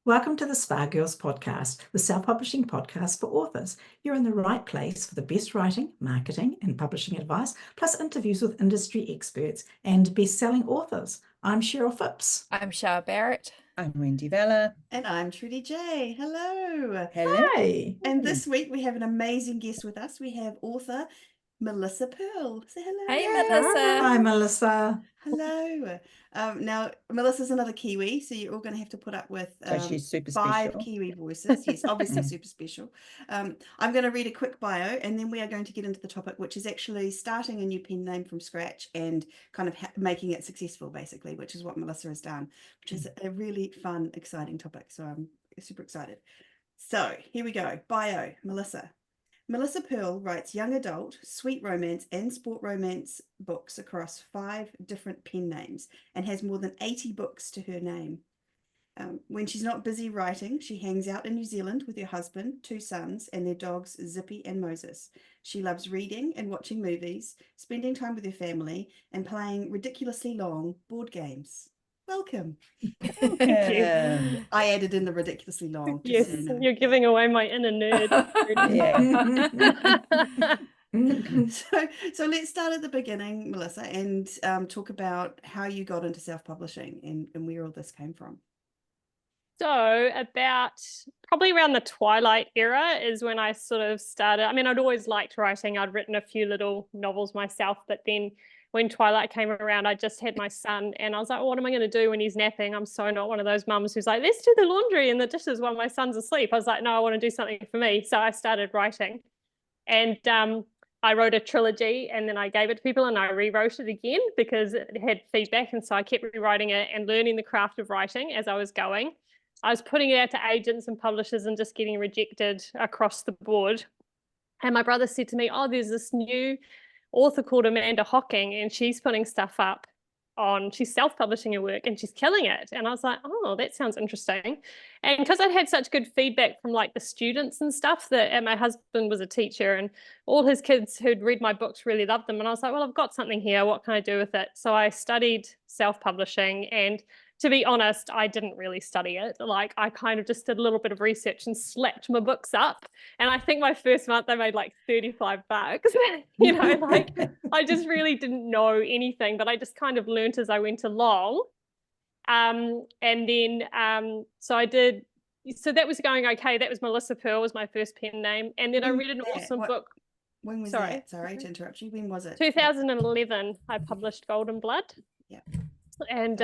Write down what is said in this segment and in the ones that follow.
Welcome to the Spa Girls podcast, the self-publishing podcast for authors. You're in the right place for the best writing, marketing, and publishing advice, plus interviews with industry experts and best-selling authors. I'm Cheryl Phipps. I'm Shah Barrett. I'm Wendy Vella. And I'm Trudy J. Hello. Hello. Hi. And this week we have an amazing guest with us. We have author Melissa Pearl. Say hello. Hey, Melissa. Hi, Melissa. Hello. Now, Melissa's another Kiwi, so you're all going to have to put up with So she's super 5 special. Kiwi voices. Yes, obviously super special. I'm going to read a quick bio, and then we are going to get into the topic, which is actually starting a new pen name from scratch and kind of making it successful, basically, which is what Melissa has done, which is a really fun, exciting topic. So I'm super excited. So here we go. Bio, Melissa. Melissa Pearl writes young adult, sweet romance, and sport romance books across 5 different pen names and has more than 80 books to her name. When she's not busy writing, she hangs out in New Zealand with her husband, 2 sons, and their dogs Zippy and Moses. She loves reading and watching movies, spending time with her family, and playing ridiculously long board games. Welcome. Thank you. I added in the ridiculously long. Yes, so you know. you're giving away my inner nerd. So let's start at the beginning, Melissa, and talk about how you got into self-publishing and where all this came from. So about probably around the Twilight era is when I sort of started. I mean, I'd always liked writing. I'd written a few little novels myself, but then when Twilight came around, I just had my son and I was like, what am I going to do when he's napping? I'm so not one of those mums who's like, let's do the laundry and the dishes while my son's asleep. I was like, no, I want to do something for me. So I started writing, and I wrote a trilogy, and then I gave it to people and I rewrote it again because it had feedback. And so I kept rewriting it and learning the craft of writing as I was going. I was putting it out to agents and publishers and just getting rejected across the board. And my brother said to me, oh, there's this new author called Amanda Hocking, and she's putting stuff up she's self-publishing her work and she's killing it. And I was like, oh, that sounds interesting. And because I'd had such good feedback from like the students and stuff, and my husband was a teacher and all his kids who'd read my books really loved them. And I was like, well, I've got something here. What can I do with it? So I studied self-publishing, and to be honest, I didn't really study it. Like, I kind of just did a little bit of research and slapped my books up. And I think my first month I made like $35. You know, like I just really didn't know anything, but I just kind of learned as I went along. And then so I did. So that was going okay. That was Melissa Pearl was my first pen name. And then I read an awesome book. When was that? Sorry to interrupt you. When was it? 2011. I published Golden Blood. Yeah. And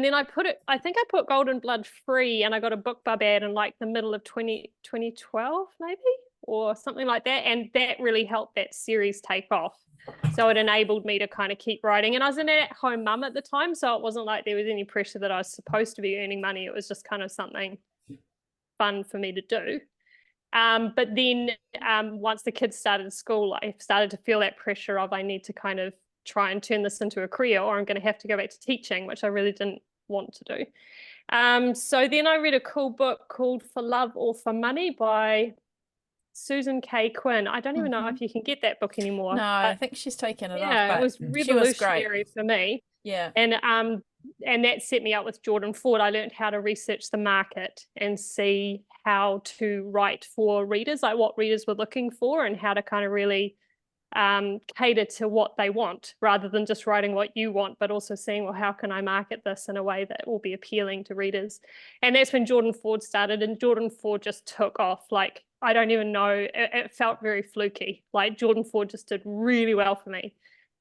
then I think I put Golden Blood free, and I got a BookBub ad in like the middle of 2012 maybe, or something like that, and that really helped that series take off. So it enabled me to kind of keep writing, and I was an at-home mum at the time, so it wasn't like there was any pressure that I was supposed to be earning money. It was just kind of something fun for me to do. But then once the kids started school, I started to feel that pressure of I need to kind of try and turn this into a career, or I'm going to have to go back to teaching, which I really didn't want to do. So then I read a cool book called For Love or For Money by Susan K. Quinn. I don't even know if you can get that book anymore. No, I think she's taken it off. Yeah, but it was revolutionary for me. Yeah. And that set me up with Jordan Ford. I learned how to research the market and see how to write for readers, like what readers were looking for, and how to kind of really cater to what they want, rather than just writing what you want, but also seeing, well, how can I market this in a way that will be appealing to readers? And that's when Jordan Ford started, and Jordan Ford just took off. Like, I don't even know, it felt very fluky. Like, Jordan Ford just did really well for me.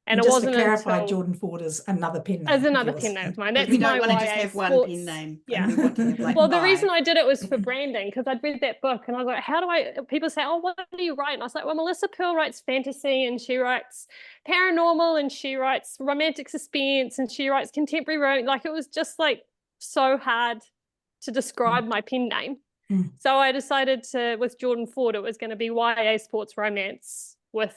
And it just wasn't to clarify, until Jordan Ford is another pen name. as another pen name of mine. That's we my don't want to just YA have one sports. pen name. Yeah. We want to have like Well, the 5. reason I did it was for branding, because I'd read that book and I was like, people say, oh, what do you write? And I was like, well, Melissa Pearl writes fantasy, and she writes paranormal, and she writes romantic suspense, and she writes contemporary romance. Like, it was just like so hard to describe my pen name. So I decided with Jordan Ford, it was going to be YA sports romance with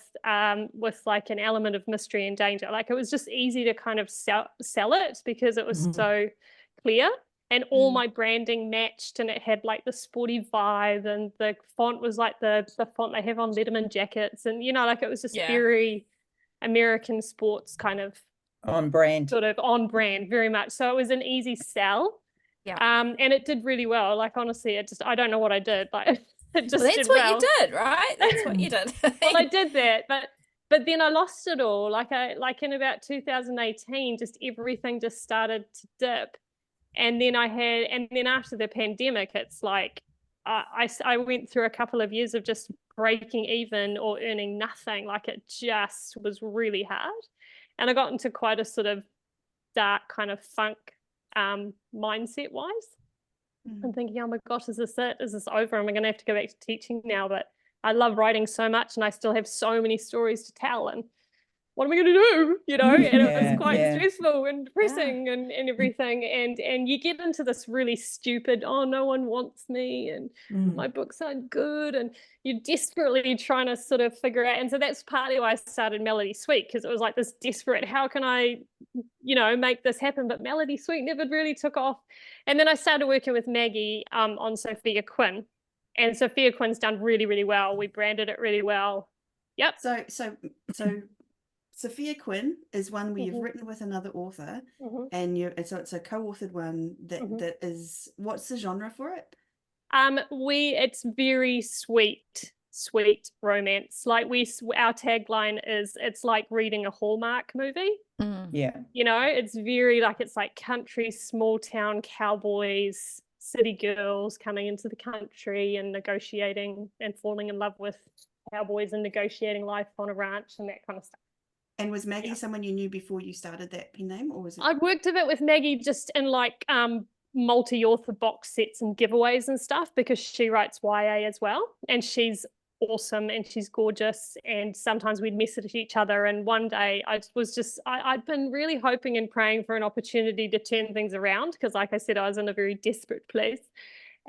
like an element of mystery and danger. Like, it was just easy to kind of sell it because it was so clear, and all my branding matched, and it had like the sporty vibe, and the font was like the font they have on Letterman jackets, and you know, like, it was just very American sports kind of on brand, sort of on brand, very much. So it was an easy sell. And it did really well. Like, honestly, I don't know what I did, like it just Well, that's did what well. you did, right? That's what you did. Well, I did that, but then I lost it all. Like in about 2018, just everything just started to dip. And then after the pandemic, it's like I went through a couple of years of just breaking even or earning nothing. Like, it just was really hard. And I got into quite a sort of dark kind of funk mindset wise. I'm thinking, oh my gosh, is this it? Is this over? Am I going to have to go back to teaching now? But I love writing so much, and I still have so many stories to tell. And what am I going to do? You know, and it was quite stressful and depressing and everything. And you get into this really stupid, oh, no one wants me and my books aren't good. And you're desperately trying to sort of figure out. And so that's partly why I started Melody Sweet, because it was like this desperate, how can I, make this happen? But Melody Sweet never really took off. And then I started working with Maggie on Sophia Quinn. And Sophia Quinn's done really, really well. We branded it really well. Yep. So Sophia Quinn is one where you've written with another author, and it's a co-authored one that is, what's the genre for it? It's very sweet romance. Like, our tagline is, it's like reading a Hallmark movie. It's very like, it's like country, small town cowboys, city girls coming into the country and negotiating and falling in love with cowboys and negotiating life on a ranch and that kind of stuff. And was Maggie someone you knew before you started that pen name, or was it? I'd worked a bit with Maggie just in like multi-author box sets and giveaways and stuff, because she writes YA as well, and she's awesome and she's gorgeous, and sometimes we'd message each other. And one day I'd been really hoping and praying for an opportunity to turn things around, because like I said, I was in a very desperate place.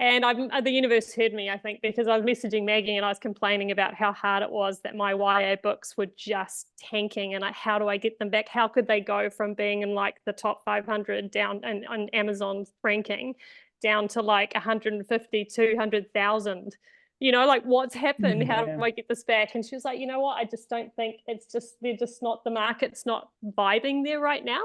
And the universe heard me, I think, because I was messaging Maggie and I was complaining about how hard it was that my YA books were just tanking, and how do I get them back? How could they go from being in like the top 500 down on Amazon's ranking down to like 150, 200,000? Like, what's happened? How do I get this back? And she was like, you know what? I just don't think they're just not, the market's not vibing there right now.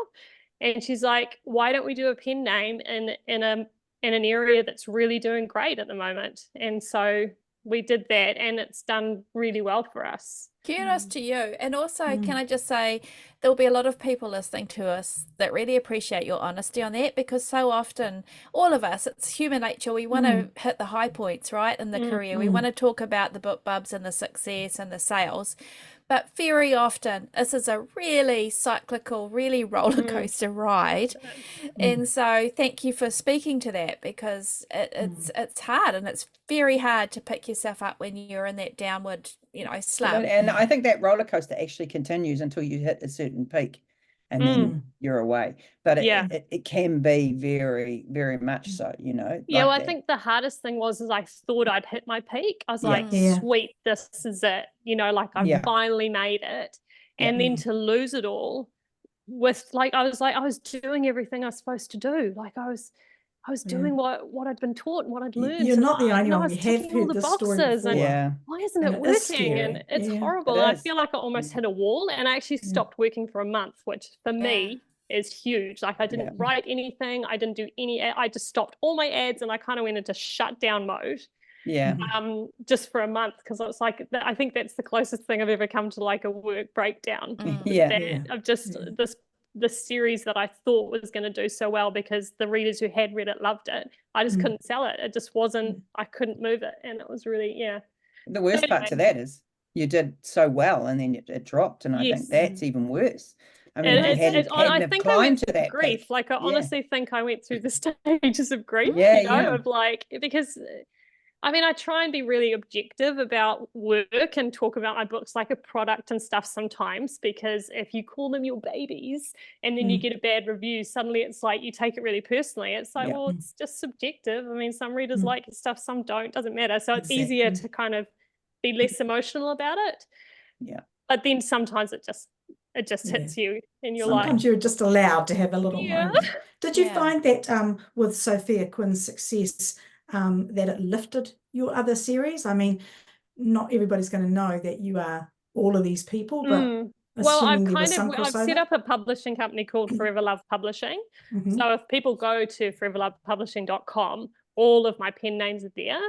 And she's like, why don't we do a pen name in an area that's really doing great at the moment? And so we did that, and it's done really well for us. Kudos to you. And also, can I just say, there'll be a lot of people listening to us that really appreciate your honesty on that, because so often, all of us, it's human nature, we want to hit the high points, right, in the career. We want to talk about the book bubs and the success and the sales. But very often, this is a really cyclical, really roller coaster ride. And so thank you for speaking to that, because it's hard, and it's very hard to pick yourself up when you're in that downward, slump. And I think that roller coaster actually continues until you hit a certain peak, and then you're away. But it can be very, very much so, Well, I think the hardest thing was I thought I'd hit my peak. I was like, sweet, this is it. Like, I've finally made it. And then to lose it all with, like, I was doing everything I was supposed to do. Like, I was doing what I'd been taught and what I'd learned. You're not the only one. We have all heard the this story boxes, before. and why isn't it working? And it's horrible. It And I is. feel like I almost hit a wall, and I actually stopped working for a month, which for me is huge. Like, I didn't write anything. I didn't do I just stopped all my ads, and I kind of went into shutdown mode. Just for a month, because it's like, I think that's the closest thing I've ever come to like a work breakdown. Of just this series that I thought was going to do so well, because the readers who had read it loved it. I just couldn't sell it. It just wasn't, I couldn't move it. And it was really, The worst part to that is you did so well, and then it dropped. And I think that's even worse. I mean, if you hadn't climbed to that grief. peak. Like, I honestly think I went through the stages of grief, of like, because I mean, I try and be really objective about work and talk about my books like a product and stuff sometimes, because if you call them your babies and then you get a bad review, suddenly it's like you take it really personally. It's like, well, it's just subjective. I mean, some readers like your stuff, some don't, doesn't matter. So it's easier to kind of be less emotional about it. But then sometimes it just hits you and you're sometimes you're just allowed to have a little moment. Did you find that with Sophia Quinn's success, that it lifted your other series? I mean, not everybody's going to know that you are all of these people, but Well, I've assuming there was some I've set crossover? up a publishing company called Forever Love Publishing. So if people go to foreverlovepublishing.com, all of my pen names are there.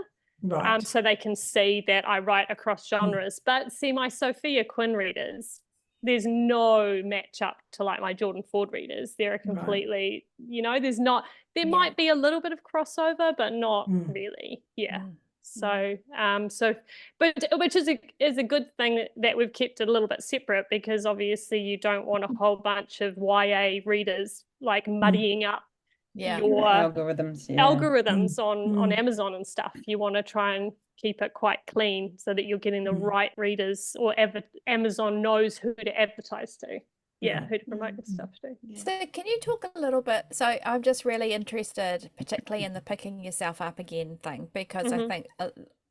Right. So they can see that I write across genres. But see, my Sophia Quinn readers, there's no match up to like my Jordan Ford readers. They're completely, you know, there's not, there might be a little bit of crossover, but not really. So but which is a good thing that we've kept it a little bit separate, because obviously you don't want a whole bunch of YA readers like muddying up your algorithms on Amazon and stuff. You want to try and keep it quite clean so that you're getting the right readers, or Amazon knows who to advertise to. Who to promote the stuff to. So can you talk a little bit, so I'm just really interested particularly in the picking yourself up again thing, because I think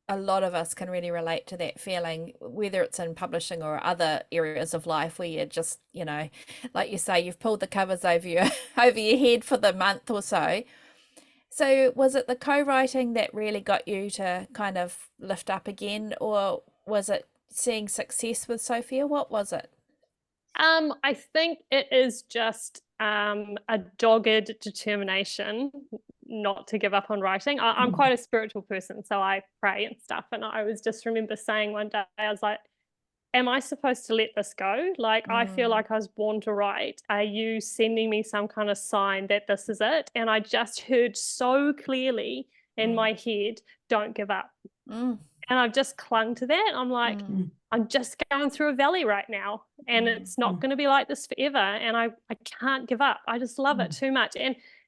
a lot of us can really relate to that feeling, whether it's in publishing or other areas of life where you're just, you know, like you say, you've pulled the covers over your head for the month or so. So was it the co-writing that really got you to kind of lift up again, or was it seeing success with Sophia? What was it? I think it is just a dogged determination not to give up on writing. I'm quite a spiritual person, so I pray and stuff. And I was just remember saying one day, I was like, am I supposed to let this go? Like, I feel like I was born to write. Are you sending me some kind of sign that this is it? And I just heard so clearly in my head, don't give up. And I've just clung to that. I'm like, I'm just going through a valley right now, and it's not going to be like this forever. And I can't give up. I just love it too much.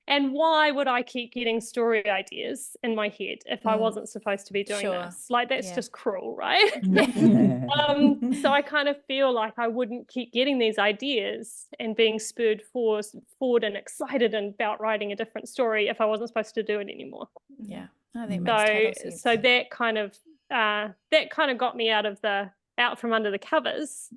And why would I keep getting story ideas in my head if I wasn't supposed to be doing this? Like, that's just cruel, right? So I kind of feel like I wouldn't keep getting these ideas and being spurred forward and excited about writing a different story if I wasn't supposed to do it anymore. Yeah, I think that makes total sense. So that kind of got me out from under the covers.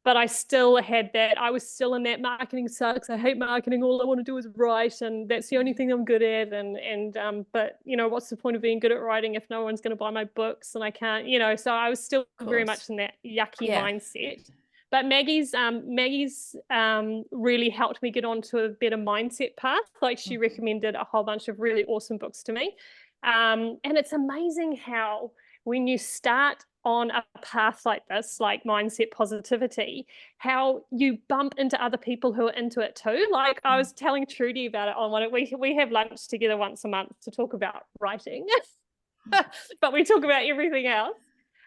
But I still had that, I was still in that marketing sucks, I hate marketing, all I want to do is write, and that's the only thing I'm good at, and but you know, what's the point of being good at writing if no one's going to buy my books and I can't, you know. So I was still very much in that yucky mindset. But Maggie's really helped me get onto a better mindset path. Like, she recommended a whole bunch of really awesome books to me, and it's amazing how when you start on a path like this, like mindset positivity, how you bump into other people who are into it too. Like, I was telling Trudy about it on one. We have lunch together once a month to talk about writing, but we talk about everything else.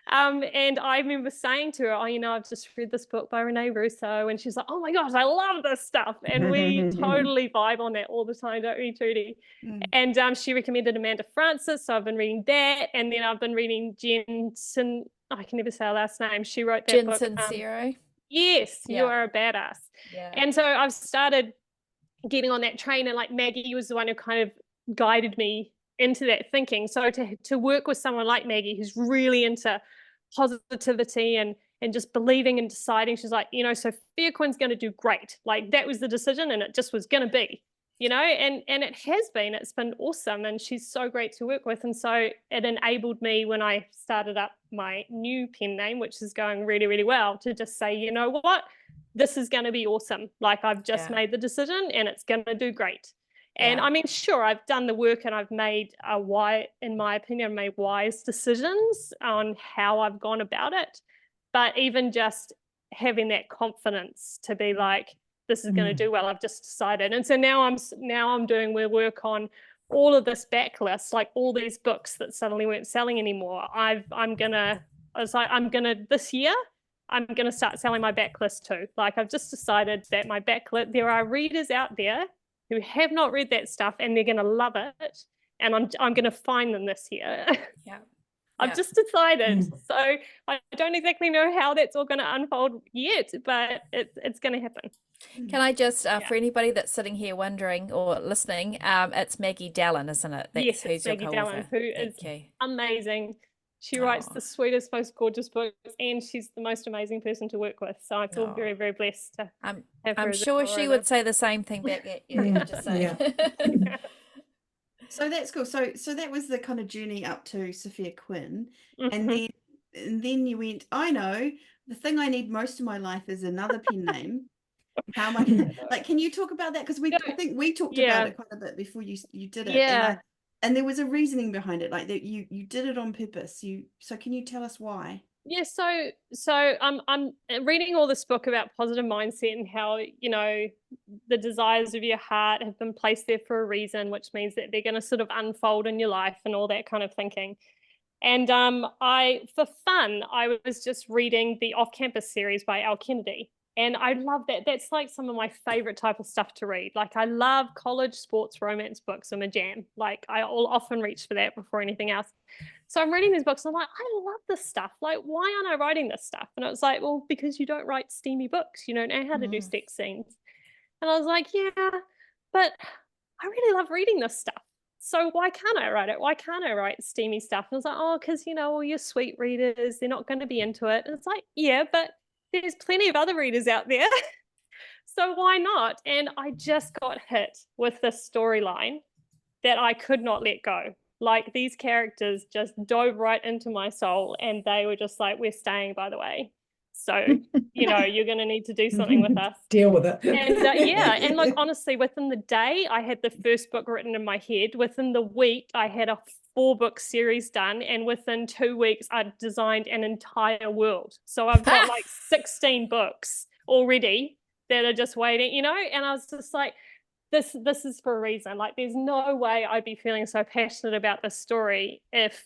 And I remember saying to her, oh, you know, I've just read this book by Renee Russo, and she's like, oh my gosh, I love this stuff. And we totally vibe on that all the time, don't we, Trudy? And she recommended Amanda Francis, so I've been reading that. And then I've been reading Jensen, I can never say her last name. She wrote that book. Jensen Zero. Yes, You Are a Badass. And so I've started getting on that train, and like Maggie was the one who kind of guided me into that thinking. So to work with someone like Maggie, who's really into positivity and just believing and deciding, she's like, you know, Sophia Quinn's going to do great. Like, that was the decision, and it just was going to be, you know, and it has been, it's been awesome, and she's so great to work with. And so it enabled me, when I started up my new pen name, which is going really, really well, to just say, you know what, this is going to be awesome. Like, I've just made the decision, and it's going to do great. And I mean, sure, I've done the work, and I've made in my opinion, made wise decisions on how I've gone about it. But even just having that confidence to be like, this is going to do well, I've just decided. And so now I'm doing work on all of this backlist, like all these books that suddenly weren't selling anymore. This year, I'm going to start selling my backlist too. Like, I've just decided that my backlist, there are readers out there who have not read that stuff, and they're going to love it, and I'm going to find them this year. I've just decided. So I don't exactly know how that's all going to unfold yet, but it's going to happen. Can I just, for anybody that's sitting here wondering or listening, it's Maggie Dallin, isn't it? Yes, it's Maggie Dallin, who is amazing. She writes the sweetest, most gorgeous books, and she's the most amazing person to work with. So I feel very, very blessed to have her. I'm sure she would say the same thing back at you. Just saying. So that's cool. So that was the kind of journey up to Sophia Quinn, and then you went, I know, the thing I need most in my life is another pen name. How am I gonna, like, can you talk about that? Because I think we talked about it quite a bit before you did it. And there was a reasoning behind it, like that you did it on purpose. So can you tell us why? Yeah, so I'm reading all this book about positive mindset and how, you know, the desires of your heart have been placed there for a reason, which means that they're going to sort of unfold in your life and all that kind of thinking. And for fun, I was just reading the Off-Campus series by Al Kennedy. And I love that. That's like some of my favorite type of stuff to read. Like, I love college sports romance books. I'm a jam. Like, I'll often reach for that before anything else. So I'm reading these books and I'm like, I love this stuff. Like, why aren't I writing this stuff? And it was like, well, because you don't write steamy books. You don't know how to do sex scenes. And I was like, yeah, but I really love reading this stuff. So why can't I write it? Why can't I write steamy stuff? And I was like, oh, because, you know, all your sweet readers, they're not going to be into it. And it's like, yeah, but there's plenty of other readers out there. So why not? And I just got hit with this storyline that I could not let go. Like, these characters just dove right into my soul, and they were just like, we're staying, by the way. So, you know, you're going to need to do something with us. Deal with it. And and like, honestly, within the day, I had the first book written in my head. Within the week, I had a 4-book series done. And within 2 weeks, I designed an entire world. So I've got like 16 books already that are just waiting, you know? And I was just like, this is for a reason. Like, there's no way I'd be feeling so passionate about this story if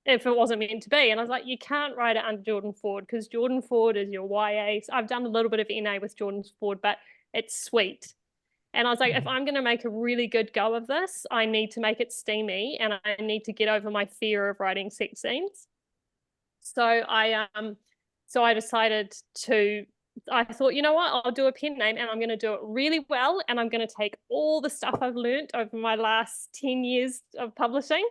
it wasn't meant to be. And I was like, you can't write it under Jordan Ford, because Jordan Ford is your YA. So I've done a little bit of NA with Jordan Ford, but it's sweet. And I was like, if I'm going to make a really good go of this, I need to make it steamy, and I need to get over my fear of writing sex scenes. So I decided to, I thought, you know what, I'll do a pen name, and I'm going to do it really well. And I'm going to take all the stuff I've learned over my last 10 years of publishing,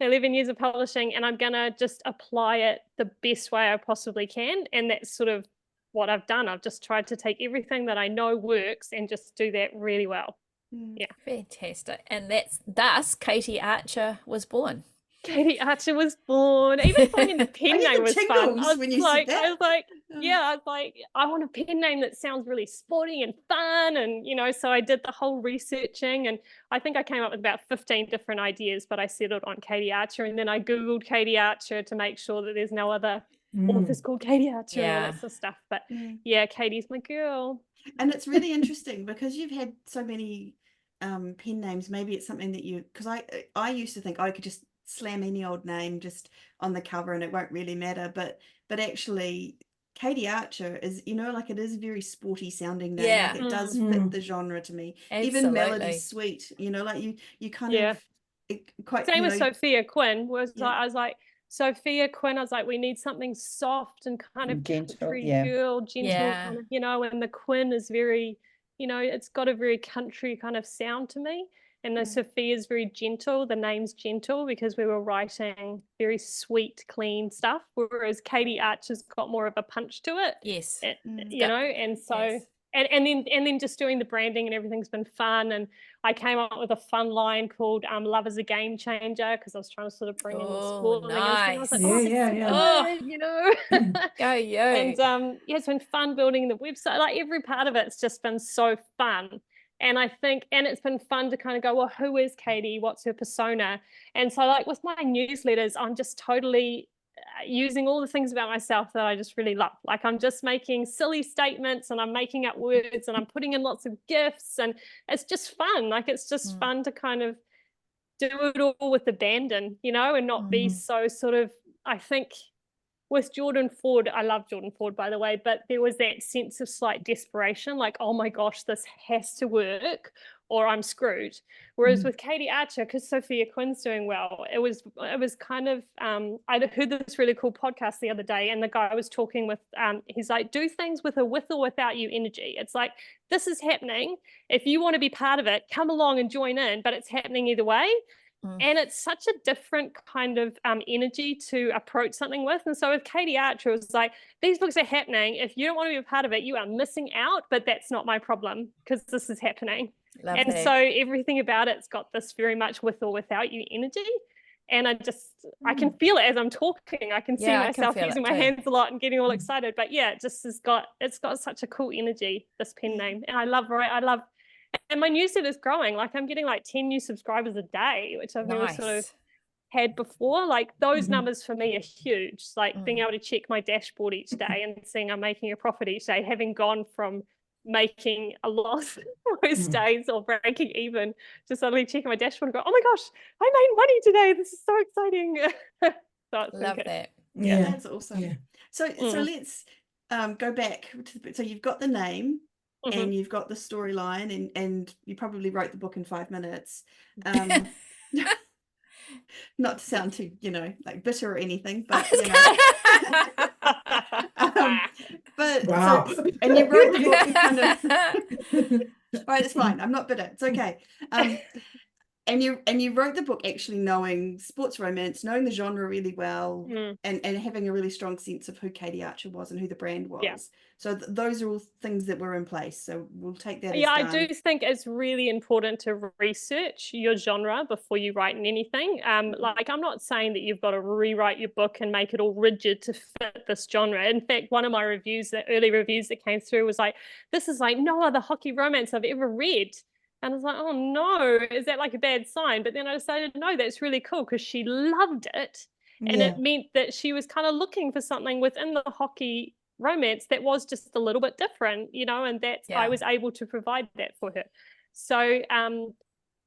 11 years of publishing, and I'm going to just apply it the best way I possibly can. And that's sort of what I've done. I've just tried to take everything that I know works and just do that really well. Yeah. Fantastic. And thus Katie Archer was born. Katie Archer was born. Even finding the pen name was fun. I was like, I want a pen name that sounds really sporty and fun. And, you know, so I did the whole researching, and I think I came up with about 15 different ideas, but I settled on Katie Archer. And then I Googled Katie Archer to make sure that there's no other authors called Katie Archer and all that sort of stuff. But yeah, Katie's my girl. And it's really interesting because you've had so many pen names. Maybe it's something that because I used to think I could just slam any old name just on the cover and it won't really matter, but actually Katie Archer is, you know, like, it is a very sporty sounding name. Like, it does fit the genre to me. Absolutely. Even Melody Sweet, you know, like you kind of quite same with Sophia Quinn was I was like, Sophia Quinn, I was like, we need something soft and kind of gentle, girl, gentle, kind of, you know, and the Quinn is very, you know, it's got a very country kind of sound to me. And the Sophia's very gentle. The name's gentle because we were writing very sweet, clean stuff, whereas Katie Archer's got more of a punch to it. Yes. You know, and so and then just doing the branding and everything's been fun. And I came up with a fun line called "Love is a Game Changer" because I was trying to sort of bring in the sport. Nice. I was like, you know. Go yo. And it's been fun building the website. Like, every part of it's just been so fun. And I think, and it's been fun to kind of go, well, who is Katie? What's her persona? And so, like, with my newsletters, I'm just totally using all the things about myself that I just really love. Like, I'm just making silly statements and I'm making up words and I'm putting in lots of gifs, and it's just fun. Like, it's just fun to kind of do it all with abandon, you know, and not be so sort of, I think, with Jordan Ford, I love Jordan Ford, by the way, but there was that sense of slight desperation, like, oh my gosh, this has to work or I'm screwed. Whereas with Katie Archer, because Sophia Quinn's doing well, it was kind of, I heard this really cool podcast the other day, and the guy was talking with, he's like, do things with or without you energy. It's like, this is happening. If you want to be part of it, come along and join in, but it's happening either way. And it's such a different kind of energy to approach something with. And so with Katie Archer, it was like, these books are happening. If you don't want to be a part of it, you are missing out, but that's not my problem because this is happening. So everything about it's got this very much with or without you energy. And I can feel it as I'm talking. I can see myself using my hands a lot and getting all excited. But yeah, it's got such a cool energy, this pen name. And I love, and my newsletter is growing. Like I'm getting like 10 new subscribers a day, which I've never sort of had before. Like those numbers for me are huge. Like being able to check my dashboard each day and seeing I'm making a profit each day, having gone from making a loss most days or breaking even to suddenly checking my dashboard and go, oh my gosh, I made money today. This is so exciting. So love that. Yeah, that's awesome. So let's go back to so you've got the name and you've got the storyline and you probably wrote the book in 5 minutes. Not to sound too, like bitter or anything, but but wow. so, and you wrote the book kind of all right, it's fine, I'm not bitter, it's okay. And you wrote the book actually knowing sports romance, knowing the genre really well, and having a really strong sense of who Katie Archer was and who the brand was. So those are all things that were in place. So we'll take that as done. I do think it's really important to research your genre before you write anything. Like I'm not saying that you've got to rewrite your book and make it all rigid to fit this genre. In fact, one of my reviews, the early reviews that came through was like, this is like no other hockey romance I've ever read. And I was like, oh no, is that like a bad sign? But then I decided, no, that's really cool because she loved it. And it meant that she was kind of looking for something within the hockey romance that was just a little bit different, and that's, I was able to provide that for her. So,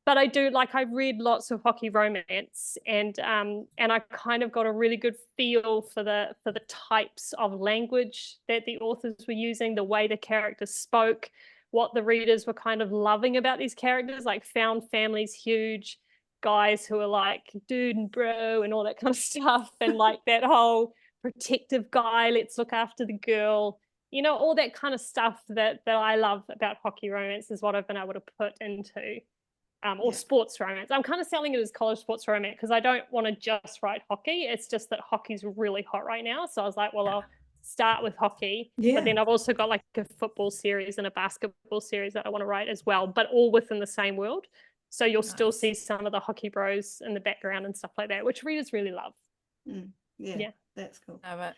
but I do, like, I've read lots of hockey romance and I kind of got a really good feel for the types of language that the authors were using, the way the characters spoke, what the readers were kind of loving about these characters, like found families, huge guys who are like dude and bro and all that kind of stuff, and like that whole protective guy, let's look after the girl, all that kind of stuff that I love about hockey romance is what I've been able to put into or sports romance. I'm kind of selling it as college sports romance because I don't want to just write hockey. It's just that hockey's really hot right now. So I was like, well, I'll start with hockey, but then I've also got like a football series and a basketball series that I want to write as well, but all within the same world. So you'll still see some of the hockey bros in the background and stuff like that, which readers really love. Yeah, that's cool. Love it.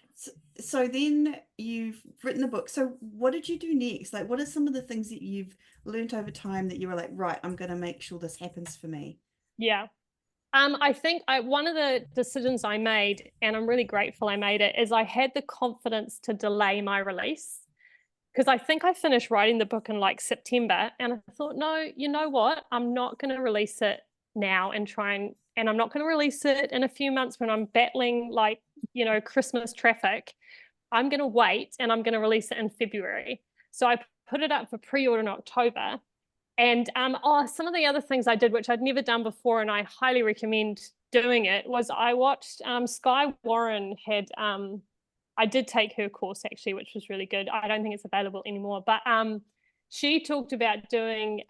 So then you've written the book. So what did you do next? Like, what are some of the things that you've learned over time that you were like, right, I'm going to make sure this happens for me? Yeah. I think one of the decisions I made, and I'm really grateful I made it, is I had the confidence to delay my release. Because I think I finished writing the book in like September, and I thought, no, you know what? I'm not going to release it now and I'm not going to release it in a few months when I'm battling like, Christmas traffic. I'm going to wait and I'm going to release it in February. So I put it up for pre-order in October. And some of the other things I did, which I'd never done before, and I highly recommend doing it, was I watched Sky Warren had, I did take her course actually, which was really good. I don't think it's available anymore, but she talked about doing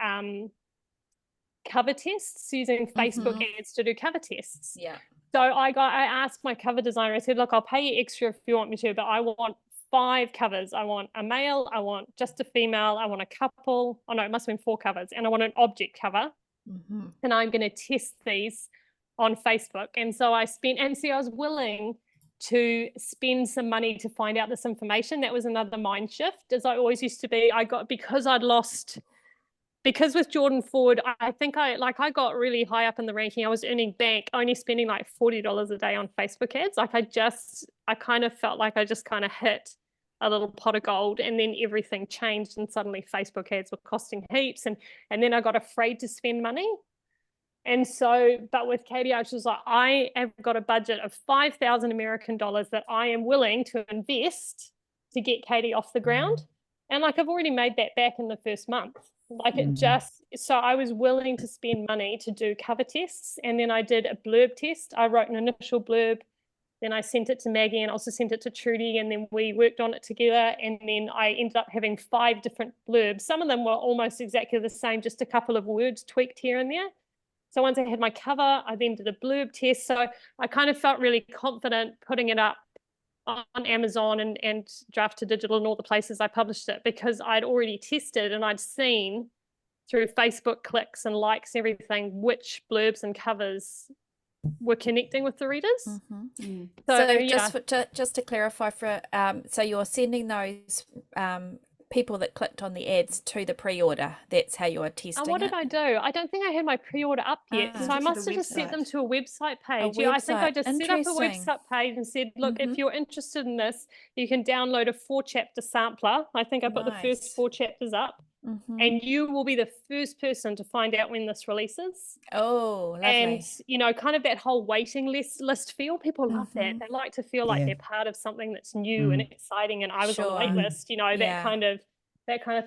cover tests, using Facebook ads to do cover tests. Yeah. So I asked my cover designer, I said, look, I'll pay you extra if you want me to, but I want 5 covers. I want a male, I want just a female, I want a couple. Oh no, it must have been 4 covers, and I want an object cover. And I'm going to test these on Facebook. And so I was willing to spend some money to find out this information. That was another mind shift, as I always used to be. Because with Jordan Ford, I think I got really high up in the ranking. I was earning bank, only spending like $40 a day on Facebook ads. Like I kind of felt like I just kind of hit a little pot of gold, and then everything changed and suddenly Facebook ads were costing heaps. And then I got afraid to spend money. And so, but with Katie Archer, was like, I have got a budget of 5,000 American dollars that I am willing to invest to get Katie off the ground. And like, I've already made that back in the first month. Like so I was willing to spend money to do cover tests. And then I did a blurb test. I wrote an initial blurb. Then I sent it to Maggie and also sent it to Trudy. And then we worked on it together. And then I ended up having 5 different blurbs. Some of them were almost exactly the same, just a couple of words tweaked here and there. So once I had my cover, I then did a blurb test. So I kind of felt really confident putting it up on Amazon and Draft to Digital and all the places I published it, because I'd already tested and I'd seen through Facebook clicks and likes and everything which blurbs and covers were connecting with the readers. Mm-hmm. So yeah. just to clarify, so you're sending those people that clicked on the ads to the pre-order. That's how you're testing what did I do? I don't think I had my pre-order up yet. So I must have just sent them to a website page. Yeah, I think I just set up a website page and said, look, if you're interested in this, you can download a 4-chapter sampler. I think I put the first 4 chapters up. And you will be the first person to find out when this releases. Oh, lovely. And, you know, kind of that whole waiting list feel. People love that. They like to feel like they're part of something that's new and exciting. And I was on the wait list, you know, that kind of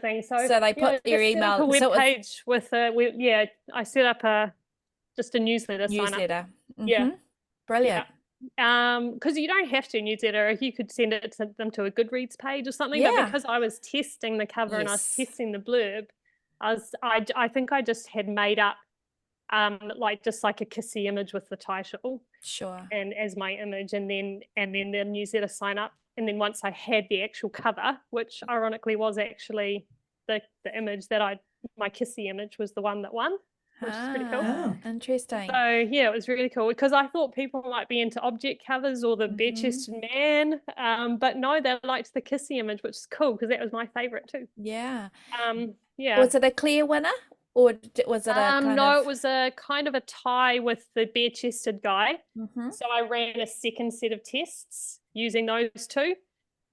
thing. So they put your email. Set up a web page with I set up just a newsletter. Sign up. Yeah. Brilliant. Because you don't have to newsletter. You could send it to them to a Goodreads page or something. But because I was testing the cover and I was testing the blurb, I think I just had made up just like a kissy image with the title. Sure. And as my image, and then the newsletter sign up. And then once I had the actual cover, which ironically was actually the image that my kissy image was the one that won. Which is pretty cool. Oh, interesting. So yeah, it was really cool because I thought people might be into object covers or the bare-chested man, but no, they liked the kissy image, which is cool because that was my favorite too. Yeah. Yeah. Was it a clear winner, or was it a kind no? of... It was a kind of a tie with the bare-chested guy. So I ran a second set of tests using those two,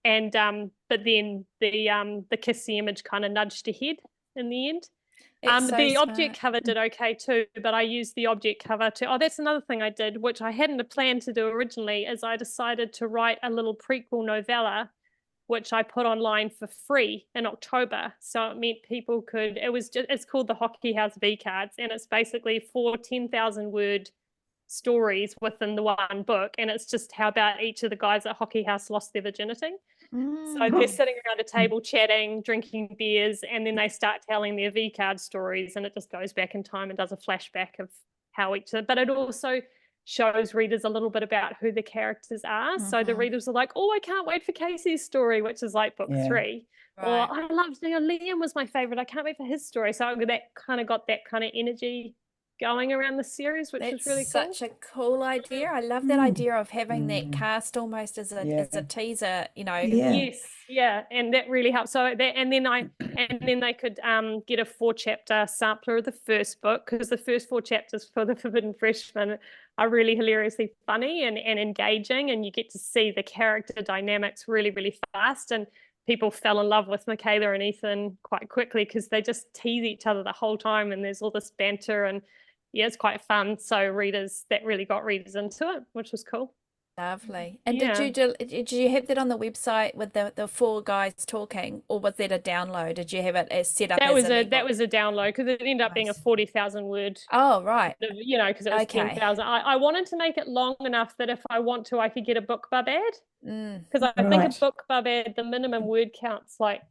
and but then the kissy image kind of nudged ahead in the end. The object cover did okay too, but I used the object cover to, that's another thing I did, which I hadn't planned to do originally, is I decided to write a little prequel novella, which I put online for free in October. So it meant people could, it's called the Hockey House V Cards, and it's basically 4 10,000 word stories within the one book, and it's just how about each of the guys at Hockey House lost their virginity. So they're sitting around a table chatting, drinking beers, and then they start telling their V card stories, and it just goes back in time and does a flashback of how but it also shows readers a little bit about who the characters are. So the readers are like, oh, I can't wait for Casey's story, which is like book 3. Right. Or I loved, Liam was my favorite. I can't wait for his story. So that kind of got that kind of energy going around the series, which is really cool. Such a cool idea. I love that idea of having that cast almost as a teaser, you know. Yes, and that really helps. So that, and then they could get a 4-chapter sampler of the first book, because the first 4 chapters for The Forbidden Freshman are really hilariously funny and engaging, and you get to see the character dynamics really, really fast. And people fell in love with Michaela and Ethan quite quickly because they just tease each other the whole time, and there's all this banter, and it's quite fun. So that really got readers into it, which was cool. Lovely. And did you have that on the website with the 4 guys talking, or was that a download? Did you have it as set up? That was a download, because it ended up being a 40,000 word. Oh, right. You know, because it was 10,000. I wanted to make it long enough that if I want to, I could get a BookBub ad, because I think a BookBub ad, the minimum word count's like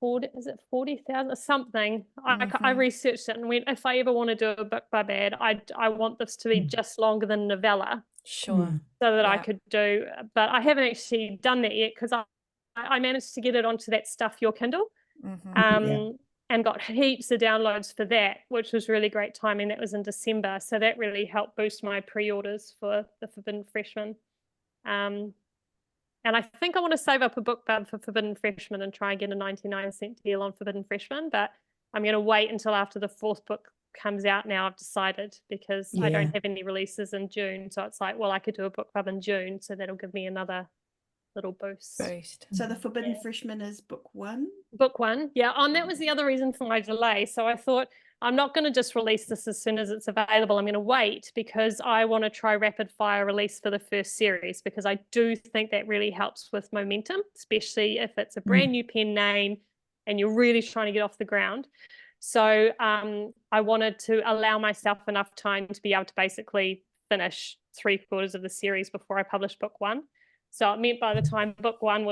40,000 or something. I researched it and went, if I ever want to do a BookBub ad, I want this to be just longer than novella. Sure. So that I could do, but I haven't actually done that yet, because I managed to get it onto that Stuff Your Kindle, and got heaps of downloads for that, which was really great timing. That was in December, so that really helped boost my pre-orders for The Forbidden Freshman. And I think I want to save up a BookBub for Forbidden Freshman and try and get a 99-cent deal on Forbidden Freshman, but I'm going to wait until after the 4th book comes out now, I've decided, because I don't have any releases in June. So it's like, well, I could do a BookBub in June, so that'll give me another little boost. So the Forbidden Freshman is book 1? Book 1, and that was the other reason for my delay. So I thought, I'm not going to just release this as soon as it's available. I'm going to wait, because I want to try rapid fire release for the first series, because I do think that really helps with momentum, especially if it's a brand new pen name and you're really trying to get off the ground. So I wanted to allow myself enough time to be able to basically finish 3/4 of the series before I published book 1. So it meant by the time book 1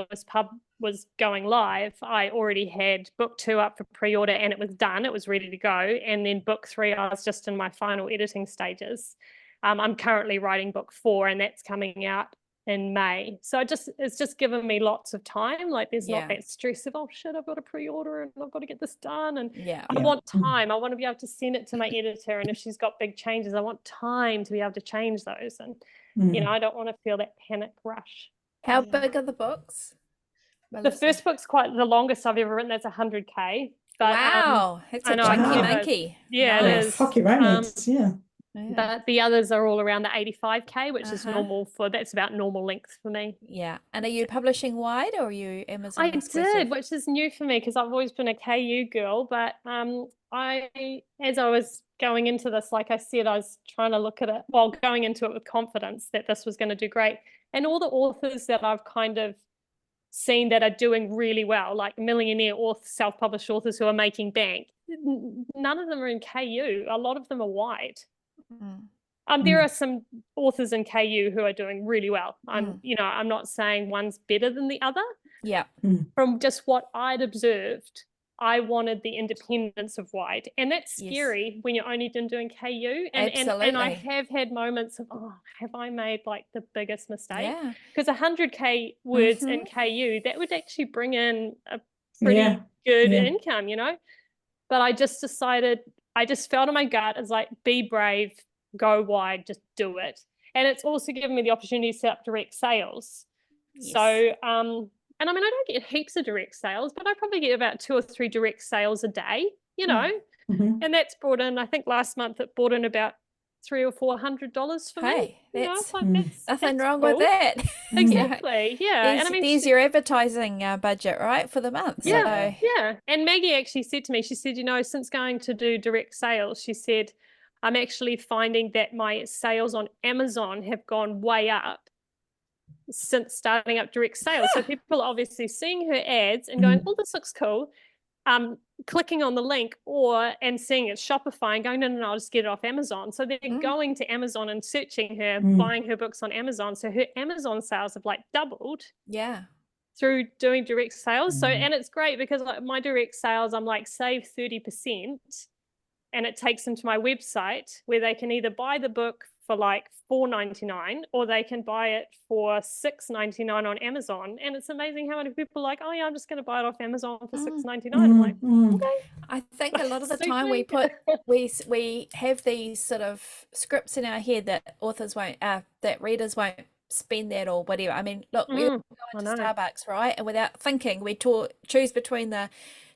was going live, I already had book 2 up for pre-order, and it was done. It was ready to go. And then book 3, I was just in my final editing stages. I'm currently writing book 4, and that's coming out in May. So it's just given me lots of time. Like there's not that stress of, oh shit, I've got to pre-order and I've got to get this done. And I want time. I want to be able to send it to my editor. And if she's got big changes, I want time to be able to change those. And, you know, I don't want to feel that panic rush. How big are the books? The first book's quite the longest I've ever written. That's 100K. But, wow. It's a chunky monkey. Yeah, nice. It is. Hockey romance, But the others are all around the 85K, which is normal that's about normal length for me. Yeah. And are you publishing wide or are you Amazon exclusive? Did, which is new for me because I've always been a KU girl. But as I was going into this, like I said, I was trying to look at it, going into it with confidence that this was going to do great. And all the authors that I've kind of seen that are doing really well, like millionaire self-published authors who are making bank, none of them are in KU. A lot of them are wide. There are some authors in KU who are doing really well. You know, I'm not saying one's better than the other. Yeah. From just what I'd observed, I wanted the independence of wide, and that's scary when you're only doing KU. And I have had moments of, have I made like the biggest mistake? Yeah. Because 100K words in KU, that would actually bring in a pretty good income, you know. But I just decided. I just felt in my gut, it's like, be brave, go wide, just do it. And it's also given me the opportunity to set up direct sales. Yes. So, and I mean, I don't get heaps of direct sales, but I probably get about 2 or 3 direct sales a day, you know, and that's brought in, I think last month it brought in about $300 or $400 for me. That's, that's nothing wrong cool. with that. Exactly. Yeah. And I mean, there's your advertising budget, right, for the month. Yeah. So. Yeah. And Maggie actually said to me, she said, you know, since going to do direct sales, she said, I'm actually finding that my sales on Amazon have gone way up since starting up direct sales. So people are obviously seeing her ads and going, oh, this looks cool. Clicking on the link and seeing it Shopify and going, no, I'll just get it off Amazon. So they're going to Amazon and searching her, buying her books on Amazon. So her Amazon sales have like doubled. Yeah. Through doing direct sales. So, and it's great because like my direct sales, I'm like save 30%, and it takes them to my website where they can either buy the book for like $4.99 or they can buy it for $6.99 on Amazon. And it's amazing how many people are like, oh yeah, I'm just going to buy it off Amazon for $6.99. I'm like, okay. I think a lot of the time we have these sort of scripts in our head that authors won't, that readers won't spend that or whatever. I mean, look, we go into Starbucks, right? And without thinking, we choose between the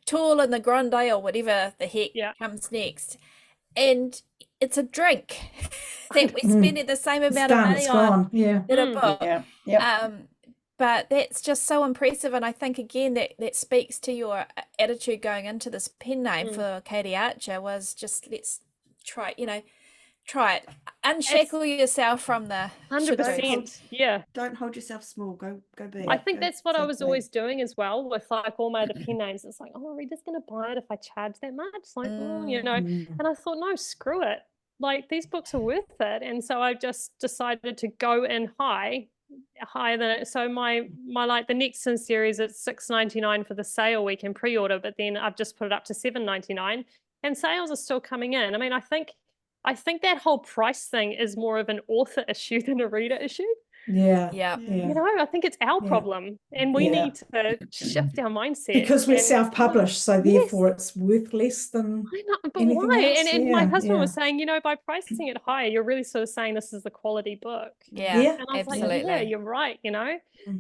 tall and the grande or whatever the heck comes next. And it's a drink that we spend the same amount of money on in a book. But that's just so impressive. And I think, again, that speaks to your attitude going into this pen name for Katie Archer was just, let's try it. Unshackle yourself from the 100%. Yeah. Don't hold yourself small. Go big. I think that's what I was always doing as well with like all my other pen names. It's like, oh, are readers going to buy it if I charge that much? Like, you know. And I thought, no, screw it. Like these books are worth it. And so I just decided to go in higher than it. So my like the next in series, it's $6.99 for the sale week and pre-order, but then I've just put it up to $7.99, and sales are still coming in. I mean, I think that whole price thing is more of an author issue than a reader issue. Yeah. You know, I think it's our problem, and we need to shift our mindset. Because we're self-published, so therefore it's worth less than anything why? else. And my husband was saying, you know, by pricing it higher, you're really sort of saying this is the quality book. Yeah, and I was absolutely. like, yeah, you're right, you know.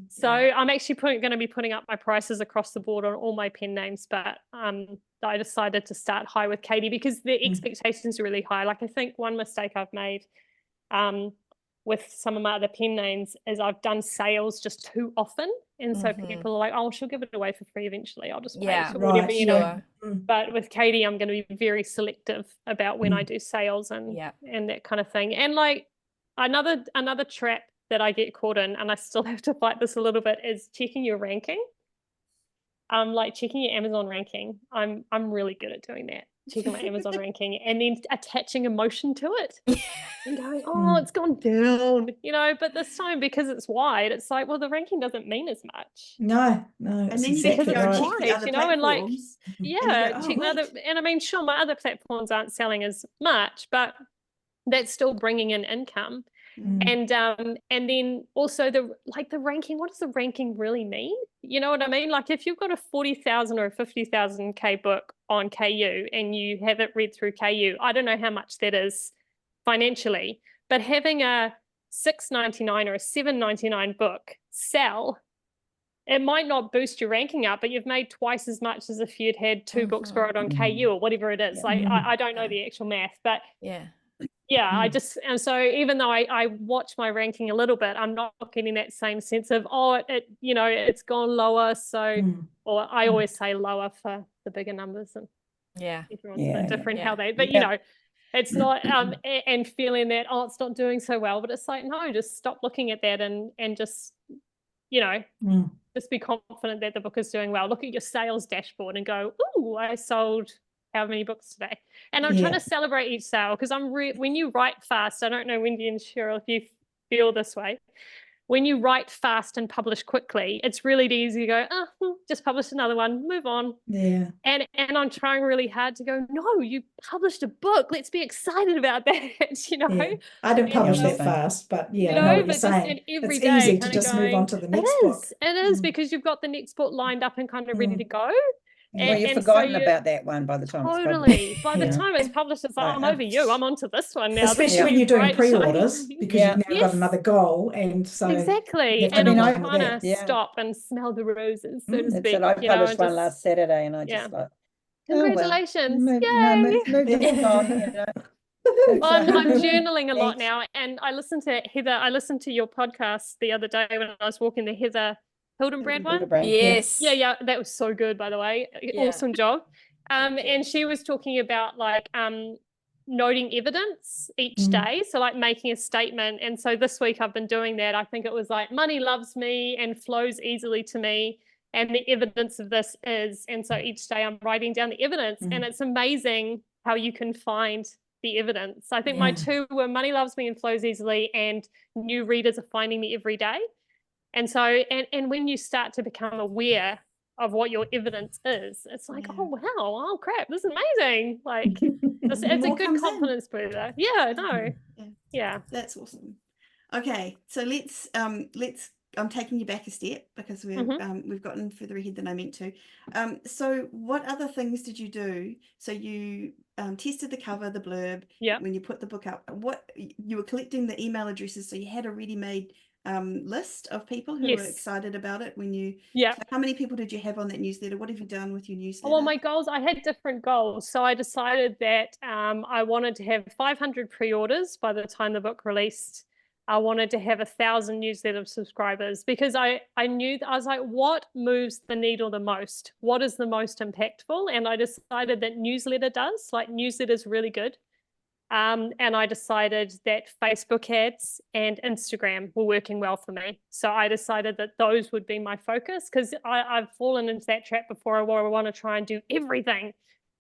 So I'm actually going to be putting up my prices across the board on all my pen names, but I decided to start high with Katie because the expectations are really high. Like I think one mistake I've made with some of my other pen names is I've done sales just too often, and so people are like, oh, she'll give it away for free eventually, I'll just pay for whatever, you know. But with Katie, I'm going to be very selective about when I do sales and that kind of thing. And like another trap that I get caught in, and I still have to fight this a little bit, is checking your ranking. Like checking your Amazon ranking. I'm really good at doing that. Checking my Amazon ranking and then attaching emotion to it and going, oh, it's gone down, you know. But this time, because it's wide, it's like, well, the ranking doesn't mean as much. No. And then you get to go check the other platforms, and like, check the other. And I mean, sure, my other platforms aren't selling as much, but that's still bringing in income. And then also the ranking, what does the ranking really mean? You know what I mean? Like if you've got a 40,000 or a 50,000 K book on KU and you have it read through KU, I don't know how much that is financially, but having a $6.99 or a $7.99 book sell, it might not boost your ranking up, but you've made twice as much as if you'd had two books borrowed on KU or whatever it is. Like I don't know the actual math, but I just, and so even though I watch my ranking a little bit, I'm not getting that same sense of, it you know, it's gone lower. So, or I always say lower for the bigger numbers, and everyone's a bit different how they, but you know, it's not, and feeling that, it's not doing so well, but it's like, no, just stop looking at that and just, you know, just be confident that the book is doing well. Look at your sales dashboard and go, ooh, I sold how many books today? And I'm trying to celebrate each sale, because when you write fast, I don't know, Wendy and Cheryl, if you feel this way, when you write fast and publish quickly, it's really easy to go, just publish another one, move on. And I'm trying really hard to go, no, you published a book. Let's be excited about that, you know? I didn't publish that fast, but you know, I know what you're saying. It's easy to just move on to the next book. It is, because you've got the next book lined up and kind of ready to go. Well, you've forgotten about that one by the time it's published. By the time it's published, it's like, I'm over you. I'm onto this one now. Especially when you're doing pre-orders, because you've now got another goal, and so exactly. And I'm trying to stop and smell the roses, so to speak. I published one last Saturday, and I just like, congratulations! Move on. You know. Well, I'm journaling a lot now, and I listened to Heather. I listened to your podcast the other day when I was walking the Heather Hildenbrand one. Yes. Yeah, that was so good, by the way. Awesome job. And she was talking about like noting evidence each day, so like making a statement. And so this week I've been doing that. I think it was like, money loves me and flows easily to me, and the evidence of this is, and so each day I'm writing down the evidence. And it's amazing how you can find the evidence. I think my two were money loves me and flows easily, and new readers are finding me every day. And so, and when you start to become aware of what your evidence is, it's like, oh, wow, oh, crap, this is amazing. Like, it's a good confidence booster. Yeah. That's awesome. Okay, so let's, I'm taking you back a step, because we've gotten further ahead than I meant to. So what other things did you do? So you tested the cover, the blurb, when you put the book up. What, you were collecting the email addresses, so you had a ready-made list of people who were excited about it when you so how many people did you have on that newsletter? What have you done with your newsletter? Well, my goals, I had different goals. So I decided that I wanted to have 500 pre-orders by the time the book released. I wanted to have 1,000 newsletter subscribers, because I knew that I was like, what moves the needle the most? What is the most impactful? And I decided that newsletter does, like newsletter's really good. And I decided that Facebook ads and Instagram were working well for me. So I decided that those would be my focus, because I've fallen into that trap before where I want to try and do everything.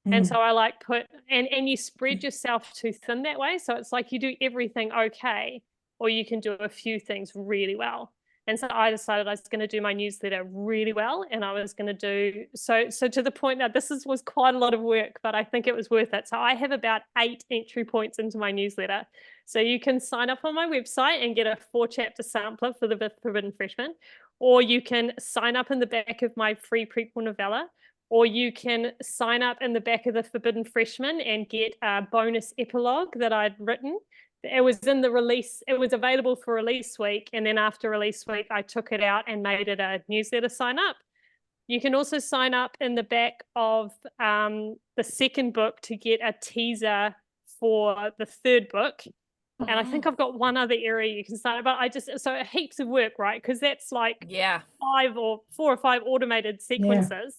And so I like and you spread yourself too thin that way. So it's like you do everything okay, or you can do a few things really well. And so I decided I was going to do my newsletter really well, and I was going to do so to the point that was quite a lot of work, but I think it was worth it. So I have about 8 entry points into my newsletter. So you can sign up on my website and get a 4-chapter sampler for the Forbidden Freshman, or you can sign up in the back of my free prequel novella, or you can sign up in the back of the Forbidden Freshman and get a bonus epilogue that I'd written. It was in the release, it was available for release week, and then after release week I took it out and made it a newsletter sign up. You can also sign up in the back of the second book to get a teaser for the third book. And I think I've got one other area you can sign up, but so heaps of work, right? Because that's like 4 or 5 automated sequences.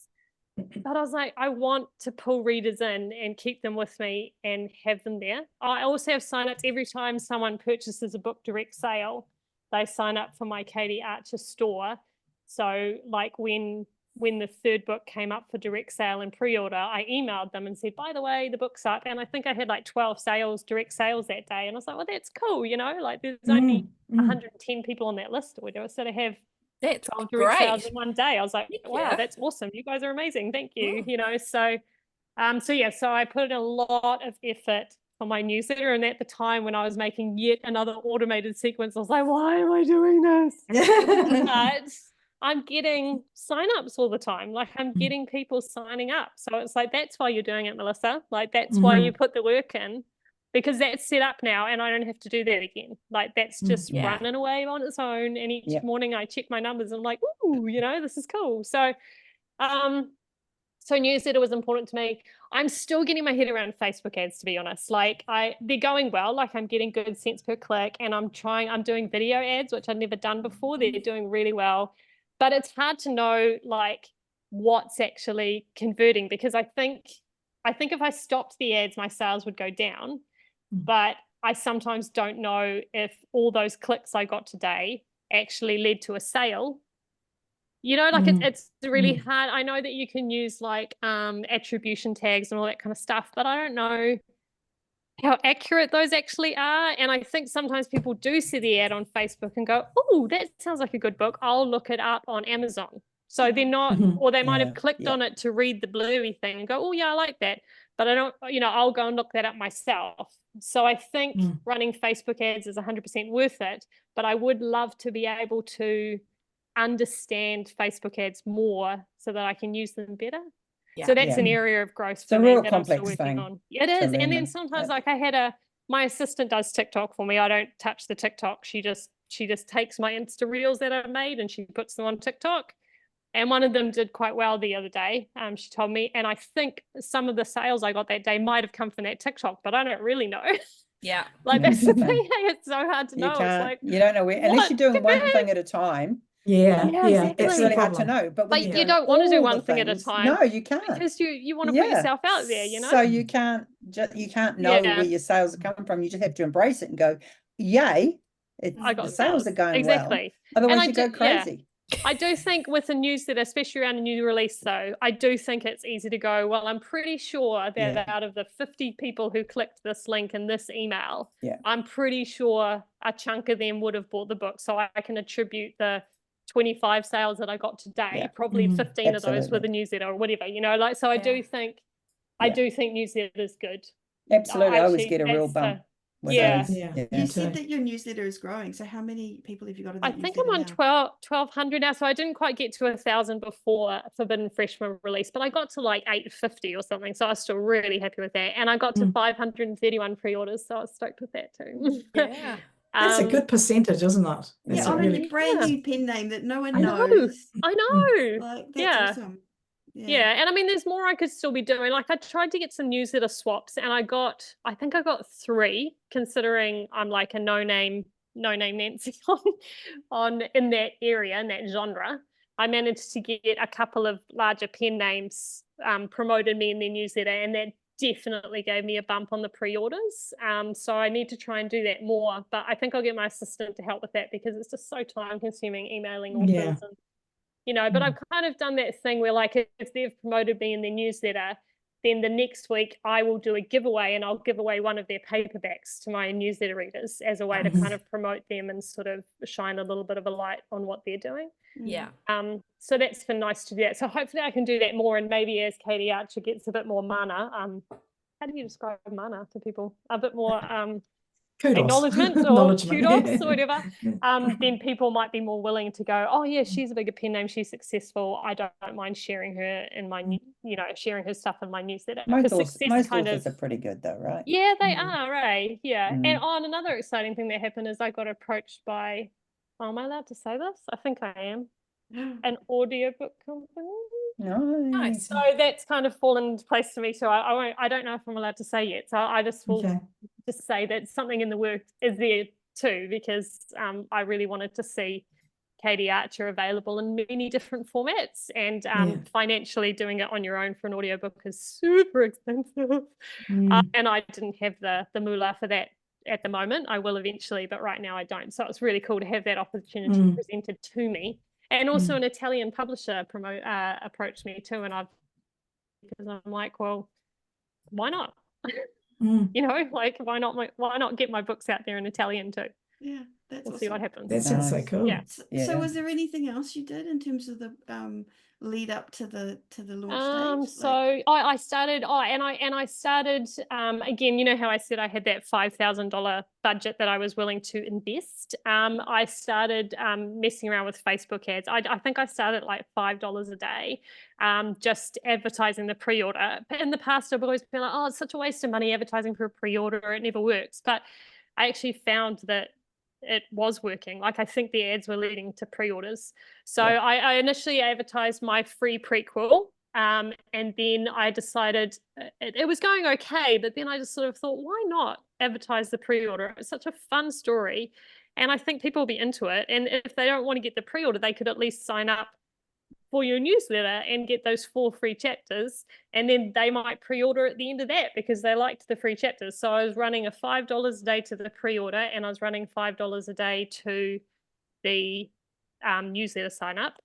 But I was like, I want to pull readers in and keep them with me and have them there. I also have sign-ups every time someone purchases a book direct sale. They sign up for my Katie Archer store. So like when the third book came up for direct sale and pre-order, I emailed them and said, by the way, the book's up. And I think I had like 12 direct sales that day. And I was like, well, that's cool. You know, like there's only 110 people on that list or whatever. So to have that's 12 direct great. sales in one day, I was like, wow, that's awesome. You guys are amazing. Thank you. You know, so I put in a lot of effort for my newsletter. And at the time when I was making yet another automated sequence, I was like, why am I doing this? But I'm getting signups all the time. Like I'm getting people signing up. So it's like, that's why you're doing it, Melissa. Like that's why you put the work in, because that's set up now and I don't have to do that again. Like that's just running away on its own. And each morning I check my numbers and I'm like, ooh, you know, this is cool. So, so newsletter was important to me. I'm still getting my head around Facebook ads, to be honest. Like they're going well, like I'm getting good cents per click, and I'm doing video ads, which I'd never done before. They're doing really well. But it's hard to know like what's actually converting, because I think if I stopped the ads, my sales would go down. But I sometimes don't know if all those clicks I got today actually led to a sale. You know, like it's really hard. I know that you can use like attribution tags and all that kind of stuff, but I don't know how accurate those actually are. And I think sometimes people do see the ad on Facebook and go, oh, that sounds like a good book. I'll look it up on Amazon. So they're not, or they might have clicked on it to read the bluey thing and go, oh yeah, I like that. But I don't, you know, I'll go and look that up myself. So I think running Facebook ads is 100% worth it, but I would love to be able to understand Facebook ads more so that I can use them better. So that's an area of growth for me that I'm still working on. It is. And then sometimes like I had my assistant does TikTok for me. I don't touch the TikTok. She just takes my Insta reels that I've made and she puts them on TikTok. And one of them did quite well the other day. She told me, and I think some of the sales I got that day might have come from that TikTok, but I don't really know. Yeah. Like that's the thing. It's so hard to know. It's like, you don't know where, unless you're doing one thing at a time. Exactly. It's really hard to know. But you don't want to do one thing at a time. No, you can't, because you want to put yourself out there, you know. So you can't know where your sales are coming from. You just have to embrace it and go, yay! The sales are going well. Otherwise, you go crazy. I do think with a newsletter, especially around a new release, though, I do think it's easy to go, well, I'm pretty sure that out of the 50 people who clicked this link in this email, I'm pretty sure a chunk of them would have bought the book. So I can attribute the 25 sales that I got today, probably 15 of those were the newsletter or whatever, you know, like, so I do think newsletter is good. Absolutely. I always get a real bump. You said that your newsletter is growing. So how many people have you got in that I think I'm on 1,200 now. So I didn't quite get to 1,000 before Forbidden Freshman release, but I got to like 850 or something. So I was still really happy with that. And I got to 531 pre-orders. So I was stoked with that too. Yeah. That's a good percentage, isn't it? That's on a brand new pen name that no one knows. I know. Like, that's awesome. Yeah. And I mean, there's more I could still be doing. Like I tried to get some newsletter swaps and I think I got 3, considering I'm like a no-name Nancy on in that area, in that genre. I managed to get a couple of larger pen names promoted me in their newsletter, and that definitely gave me a bump on the pre-orders. So I need to try and do that more, but I think I'll get my assistant to help with that because it's just so time consuming emailing authors and you know, but I've kind of done that thing where like if they've promoted me in their newsletter, then the next week I will do a giveaway and I'll give away one of their paperbacks to my newsletter readers as a way to kind of promote them and sort of shine a little bit of a light on what they're doing. Yeah. So that's been nice to do that. So hopefully I can do that more, and maybe as Katie Archer gets a bit more mana, how do you describe mana to people? A bit more kudos. Acknowledgement or kudos or whatever, then people might be more willing to go, oh yeah, she's a bigger pen name, she's successful, I don't mind sharing her in my sharing her stuff in my newsletter. Most authors are pretty good though, right? Yeah, they are, right? Yeah. And another exciting thing that happened is I got approached by, am I allowed to say this? I think I am. An audiobook company. Nice. So that's kind of fallen into place for me. So I don't know if I'm allowed to say yet. So I just will just say that something in the works is there too, because I really wanted to see Katie Archer available in many different formats, and financially doing it on your own for an audiobook is super expensive. And I didn't have the moolah for that at the moment. I will eventually, but right now I don't. So it's really cool to have that opportunity presented to me. And also an Italian publisher approached me too, and because I'm like, well, why not? You know, like why not get my books out there in Italian too? Yeah, that's we'll awesome. see what happens. That sounds so cool. So was there anything else you did in terms of the lead up to the launch stage? So I started again, you know how I said I had that $5,000 budget that I was willing to invest. I started messing around with Facebook ads. I think I started like $5 a day, just advertising the pre-order. In the past, I've always been like, oh, it's such a waste of money advertising for a pre-order. It never works. But I actually found that it was working. Like, I think the ads were leading to pre-orders. So I initially advertised my free prequel, and then I decided it was going okay, but then I just sort of thought, why not advertise the pre-order? It's such a fun story, and I think people will be into it. And if they don't want to get the pre-order, they could at least sign up for your newsletter and get those 4 free chapters, and then they might pre-order at the end of that because they liked the free chapters. So I was running a $5 a day to the pre-order, and I was running $5 a day to the newsletter sign up.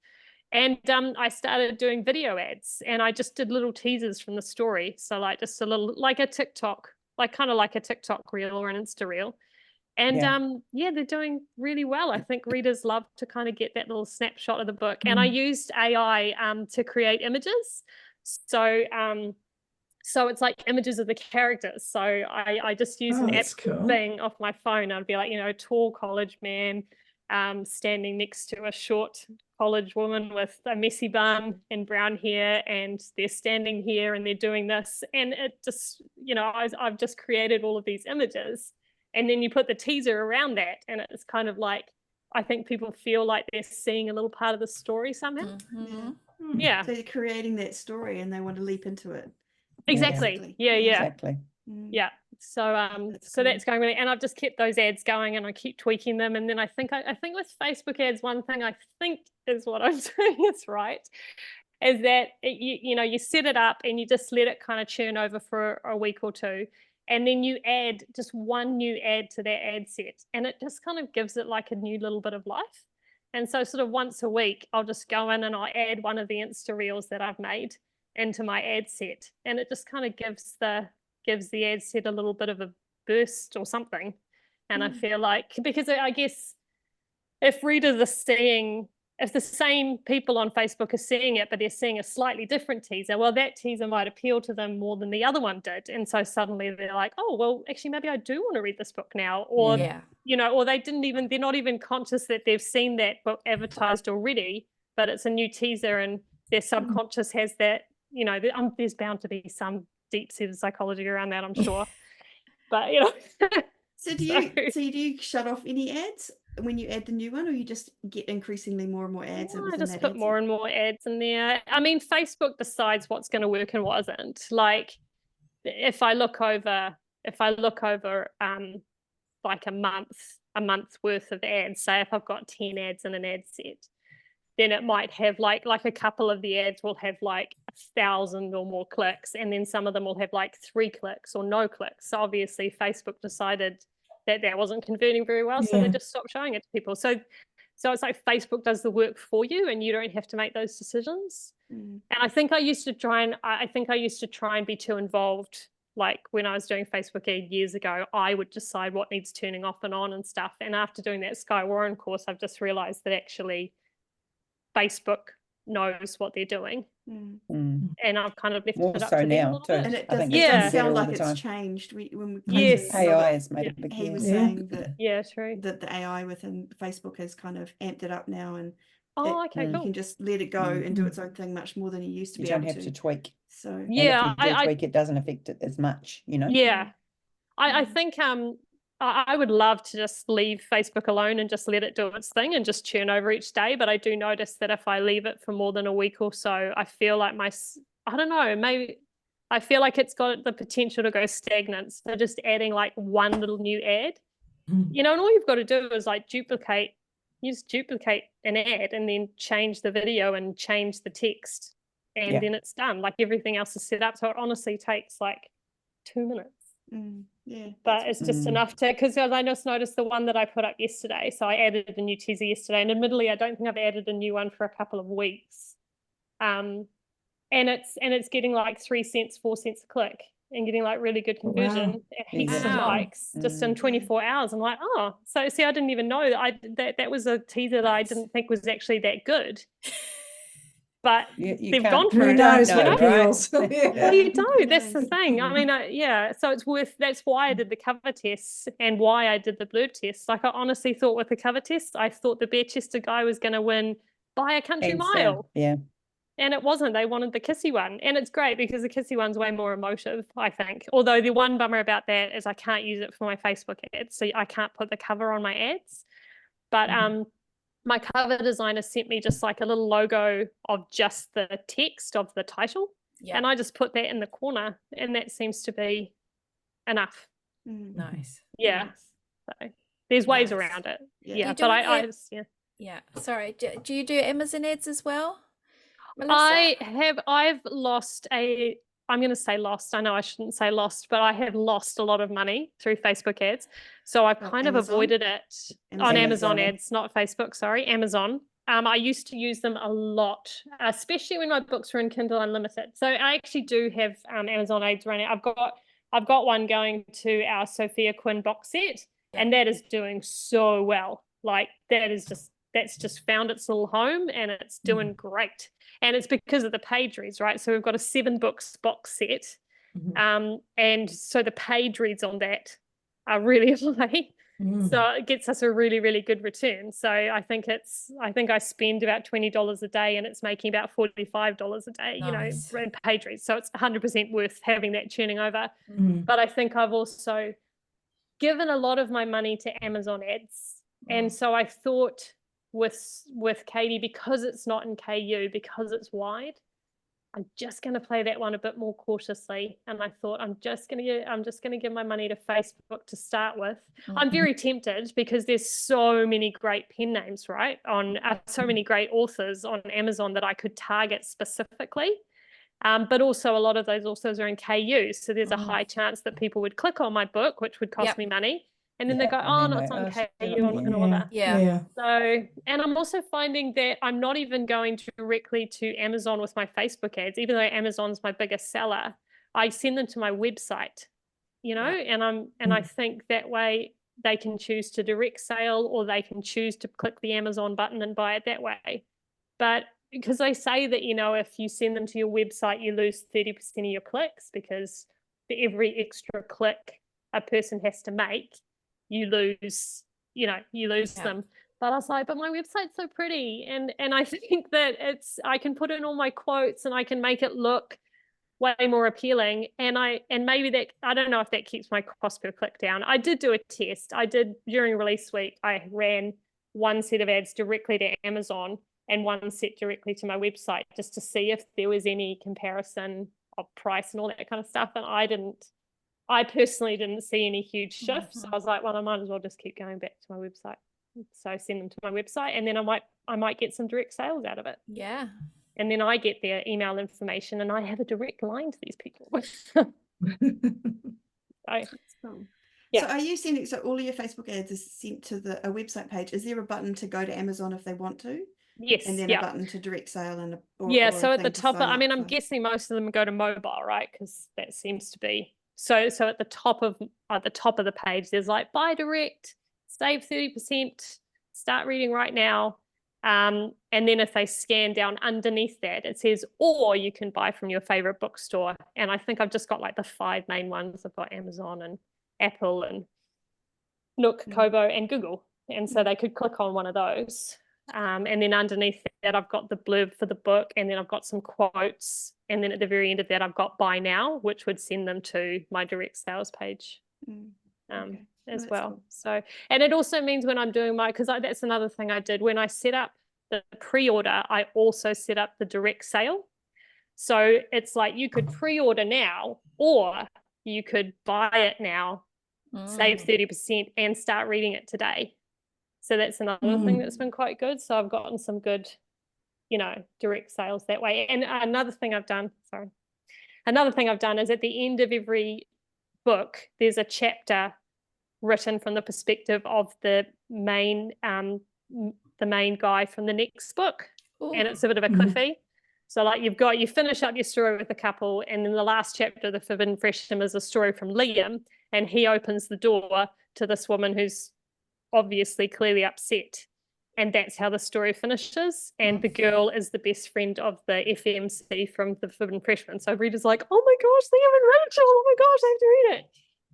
And I started doing video ads, and I just did little teasers from the story. So like just a little, like a TikTok, like kind of like a TikTok reel or an Insta reel. And they're doing really well. I think readers love to kind of get that little snapshot of the book. And I used AI to create images. So it's like images of the characters. So I just used an app thing off my phone. I'd be like, a tall college man standing next to a short college woman with a messy bun and brown hair, and they're standing here and they're doing this. And it just, I've just created all of these images. And then you put the teaser around that, and it's kind of like, I think people feel like they're seeing a little part of the story somehow. Yeah. So you're creating that story and they want to leap into it. Exactly. Yeah. Exactly. Yeah. So so that's going really, and I've just kept those ads going, and I keep tweaking them. And then I think with Facebook ads, one thing I think is what I'm doing is right, is that you set it up and you just let it kind of churn over for a week or two. And then you add just one new ad to that ad set, and it just kind of gives it like a new little bit of life. And so sort of once a week, I'll just go in and I'll add one of the Insta reels that I've made into my ad set. And it just kind of gives the ad set a little bit of a burst or something. And I feel like, because I guess if readers are seeing, if the same people on Facebook are seeing it, but they're seeing a slightly different teaser, well, that teaser might appeal to them more than the other one did. And so suddenly they're like, oh, well, actually, maybe I do want to read this book now. Or, or they're not even conscious that they've seen that book advertised already, but it's a new teaser, and their subconscious has that, there's bound to be some deep-seated psychology around that, I'm sure. But, So do you shut off any ads when you add the new one, or you just get increasingly more and more ads? I just put more and more ads in there. I mean, Facebook decides what's going to work and what isn't. Like, if I look over like a month's worth of ads, say if I've got 10 ads in an ad set, then it might have like a couple of the ads will have like 1,000 or more clicks, and then some of them will have like 3 clicks or no clicks. So obviously Facebook decided that wasn't converting very well, so they just stopped showing it to people. So it's like Facebook does the work for you, and you don't have to make those decisions. And I think I used to try and be too involved. Like when I was doing Facebook ad years ago, I would decide what needs turning off and on and stuff. And after doing that Sky Warren course, I've just realized that actually Facebook knows what they're doing. And I've kind of left more it up so to now them. too. And it doesn't sound like it's changed. AI has made a big he was saying that true, that the AI within Facebook has kind of amped it up now, and cool. You can just let it go and do its own thing much more than you used to be able to. You don't have to tweak. So if you do tweak, it doesn't affect it as much, I think I would love to just leave Facebook alone and just let it do its thing and just churn over each day. But I do notice that if I leave it for more than a week or so, I feel like maybe I feel like it's got the potential to go stagnant. So just adding like one little new ad, and all you've got to do is like duplicate an ad and then change the video and change the text, and then it's done. Like everything else is set up. So it honestly takes like 2 minutes. But it's just enough to, because I just noticed the one that I put up yesterday. So I added a new teaser yesterday, and admittedly, I don't think I've added a new one for a couple of weeks. And it's getting like 3 cents, 4 cents a click, and getting like really good conversion, heaps of likes just in 24 hours. I'm like, oh, so see, I didn't even know that was a teaser that I didn't think was actually that good. but You they've can't- gone for Who it. knows know, what right? appeals? Well, you don't. That's the Nice. thing. I mean, so it's that's why I did the cover tests and why I did the blurb tests. Like, I honestly thought with the cover test, I thought the bare-chested guy was going to win by a country Hands down. mile. Yeah. And it wasn't. They wanted the kissy one. And it's great because the kissy one's way more emotive, I think. Although the one bummer about that is I can't use it for my Facebook ads. So I can't put the cover on my ads. But my cover designer sent me just like a little logo of just the text of the title. Yeah. And I just put that in the corner, and that seems to be enough. Nice. Yeah. Nice. So there's ways Nice. around it. Yeah. Yeah. You But doing I it- yeah. Yeah. Sorry. Do you do Amazon ads as well, Melissa? I've lost I'm going to say lost. I know I shouldn't say lost, but I have lost a lot of money through Facebook ads. So I've kind of Amazon? avoided it on Amazon. Amazon ads, not Facebook, sorry, Amazon. I used to use them a lot, especially when my books were in Kindle Unlimited. So I actually do have Amazon ads running. I've got one going to our Sophia Quinn box set, and that is doing so well. Like that's just found its little home, and it's doing great. And it's because of the page reads, right? So we've got a 7 books box set. And so the page reads on that are really high. So it gets us a really, really good return. So I think I spend about $20 a day, and it's making about $45 a day, Nice. in page reads. So it's 100% worth having that churning over. But I think I've also given a lot of my money to Amazon ads. And so I thought with Katie, because it's not in KU, because it's wide, I'm just going to play that one a bit more cautiously. And I thought I'm just going to give my money to Facebook to start with. I'm very tempted because there's so many great pen names, right? On so many great authors on Amazon that I could target specifically. But also a lot of those authors are in KU. So there's a high chance that people would click on my book, which would cost me money. And then they go, oh, no, it's on KU. I'm not going to bother. Yeah. So, and I'm also finding that I'm not even going directly to Amazon with my Facebook ads, even though Amazon's my biggest seller. I send them to my website, and I think that way they can choose to direct sale, or they can choose to click the Amazon button and buy it that way. But because they say that, if you send them to your website, you lose 30% of your clicks, because for every extra click a person has to make, you lose them. But I was like, but my website's so pretty. And I think that I can put in all my quotes, and I can make it look way more appealing. And maybe that, I don't know if that keeps my cost per click down. I did do a test. During release week, I ran one set of ads directly to Amazon and one set directly to my website, just to see if there was any comparison of price and all that kind of stuff. And I personally didn't see any huge shifts. So I was like, well, I might as well just keep going back to my website. So I send them to my website, and then I might get some direct sales out of it. Yeah. And then I get their email information, and I have a direct line to these people. So are you sending, so all of your Facebook ads is sent to a website page? Is there a button to go to Amazon if they want to? Yes. And then a button to direct sale and so at the top, I'm guessing most of them go to mobile, right? Because that seems to be so at the top of the page, there's like buy direct, save 30%, start reading right now. And then if they scan down underneath that, it says, or you can buy from your favorite bookstore. And I think I've just got like the 5 main ones. I've got Amazon and Apple and Nook, Kobo and Google. And so they could click on one of those. And then underneath that, I've got the blurb for the book, and then I've got some quotes. And then at the very end of that, I've got buy now, which would send them to my direct sales page. As well. Cool. So, and it also means when I'm doing because that's another thing I did when I set up the pre-order, I also set up the direct sale. So it's like you could pre-order now, or you could buy it now, save 30% and start reading it today. So that's another thing that's been quite good. So I've gotten some good, direct sales that way. And another thing I've done is at the end of every book, there's a chapter written from the perspective of the main guy from the next book. Ooh. And it's a bit of a cliffy. So like you finish up your story with a couple, and then the last chapter of the Forbidden Freedom is a story from Liam, and he opens the door to this woman who's obviously clearly upset. and that's how the story finishes. And the girl is the best friend of the FMC from the Forbidden Freshman. So readers like, oh my gosh, Liam and Rachel, oh my gosh, I have to read it.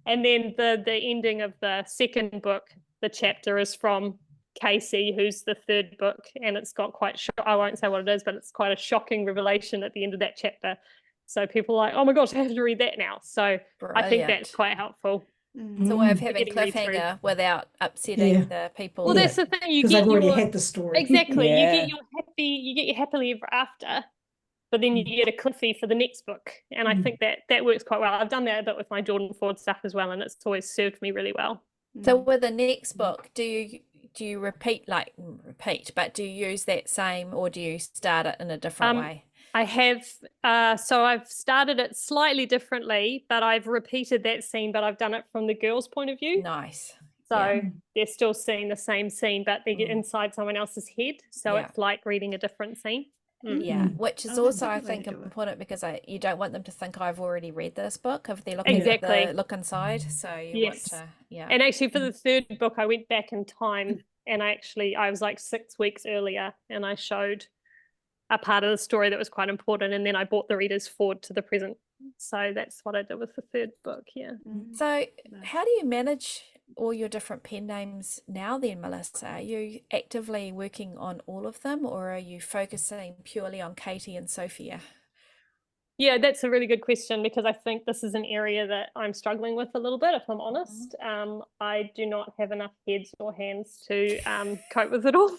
And then the ending of the second book, the chapter is from Casey, who's the third book, and it's got quite I won't say what it is, but it's quite a shocking revelation at the end of that chapter. So people are like, oh my gosh, I have to read that now. So Brilliant. I think that's quite helpful. It's a way of having cliffhanger without upsetting the people. Well, that's the thing. You because get they've already had the story. Exactly. You get your happily ever after, but then you get a cliffy for the next book. And I think that works quite well. I've done that a bit with my Jordan Ford stuff as well, and it's always served me really well. So with the next book, do you repeat, but do you use that same, or do you start it in a different way? I have, so I've started it slightly differently, but I've repeated that scene, but I've done it from the girl's point of view. Nice. So they're still seeing the same scene, but they get inside someone else's head. So it's like reading a different scene. Yeah, which is also, I think, important because you don't want them to think I've already read this book if they're looking at the look inside. So you want to, And actually for the third book, I went back in time and I was like 6 weeks earlier and I showed a part of the story that was quite important, and then I brought the readers forward to the present. So that's what I did with the third book. So how do you manage all your different pen names now then, Melissa? Are you actively working on all of them, or are you focusing purely on Katie and Sophia? Yeah, that's a really good question, because I think this is an area that I'm struggling with a little bit, if I'm honest. I do not have enough heads or hands to cope with it all.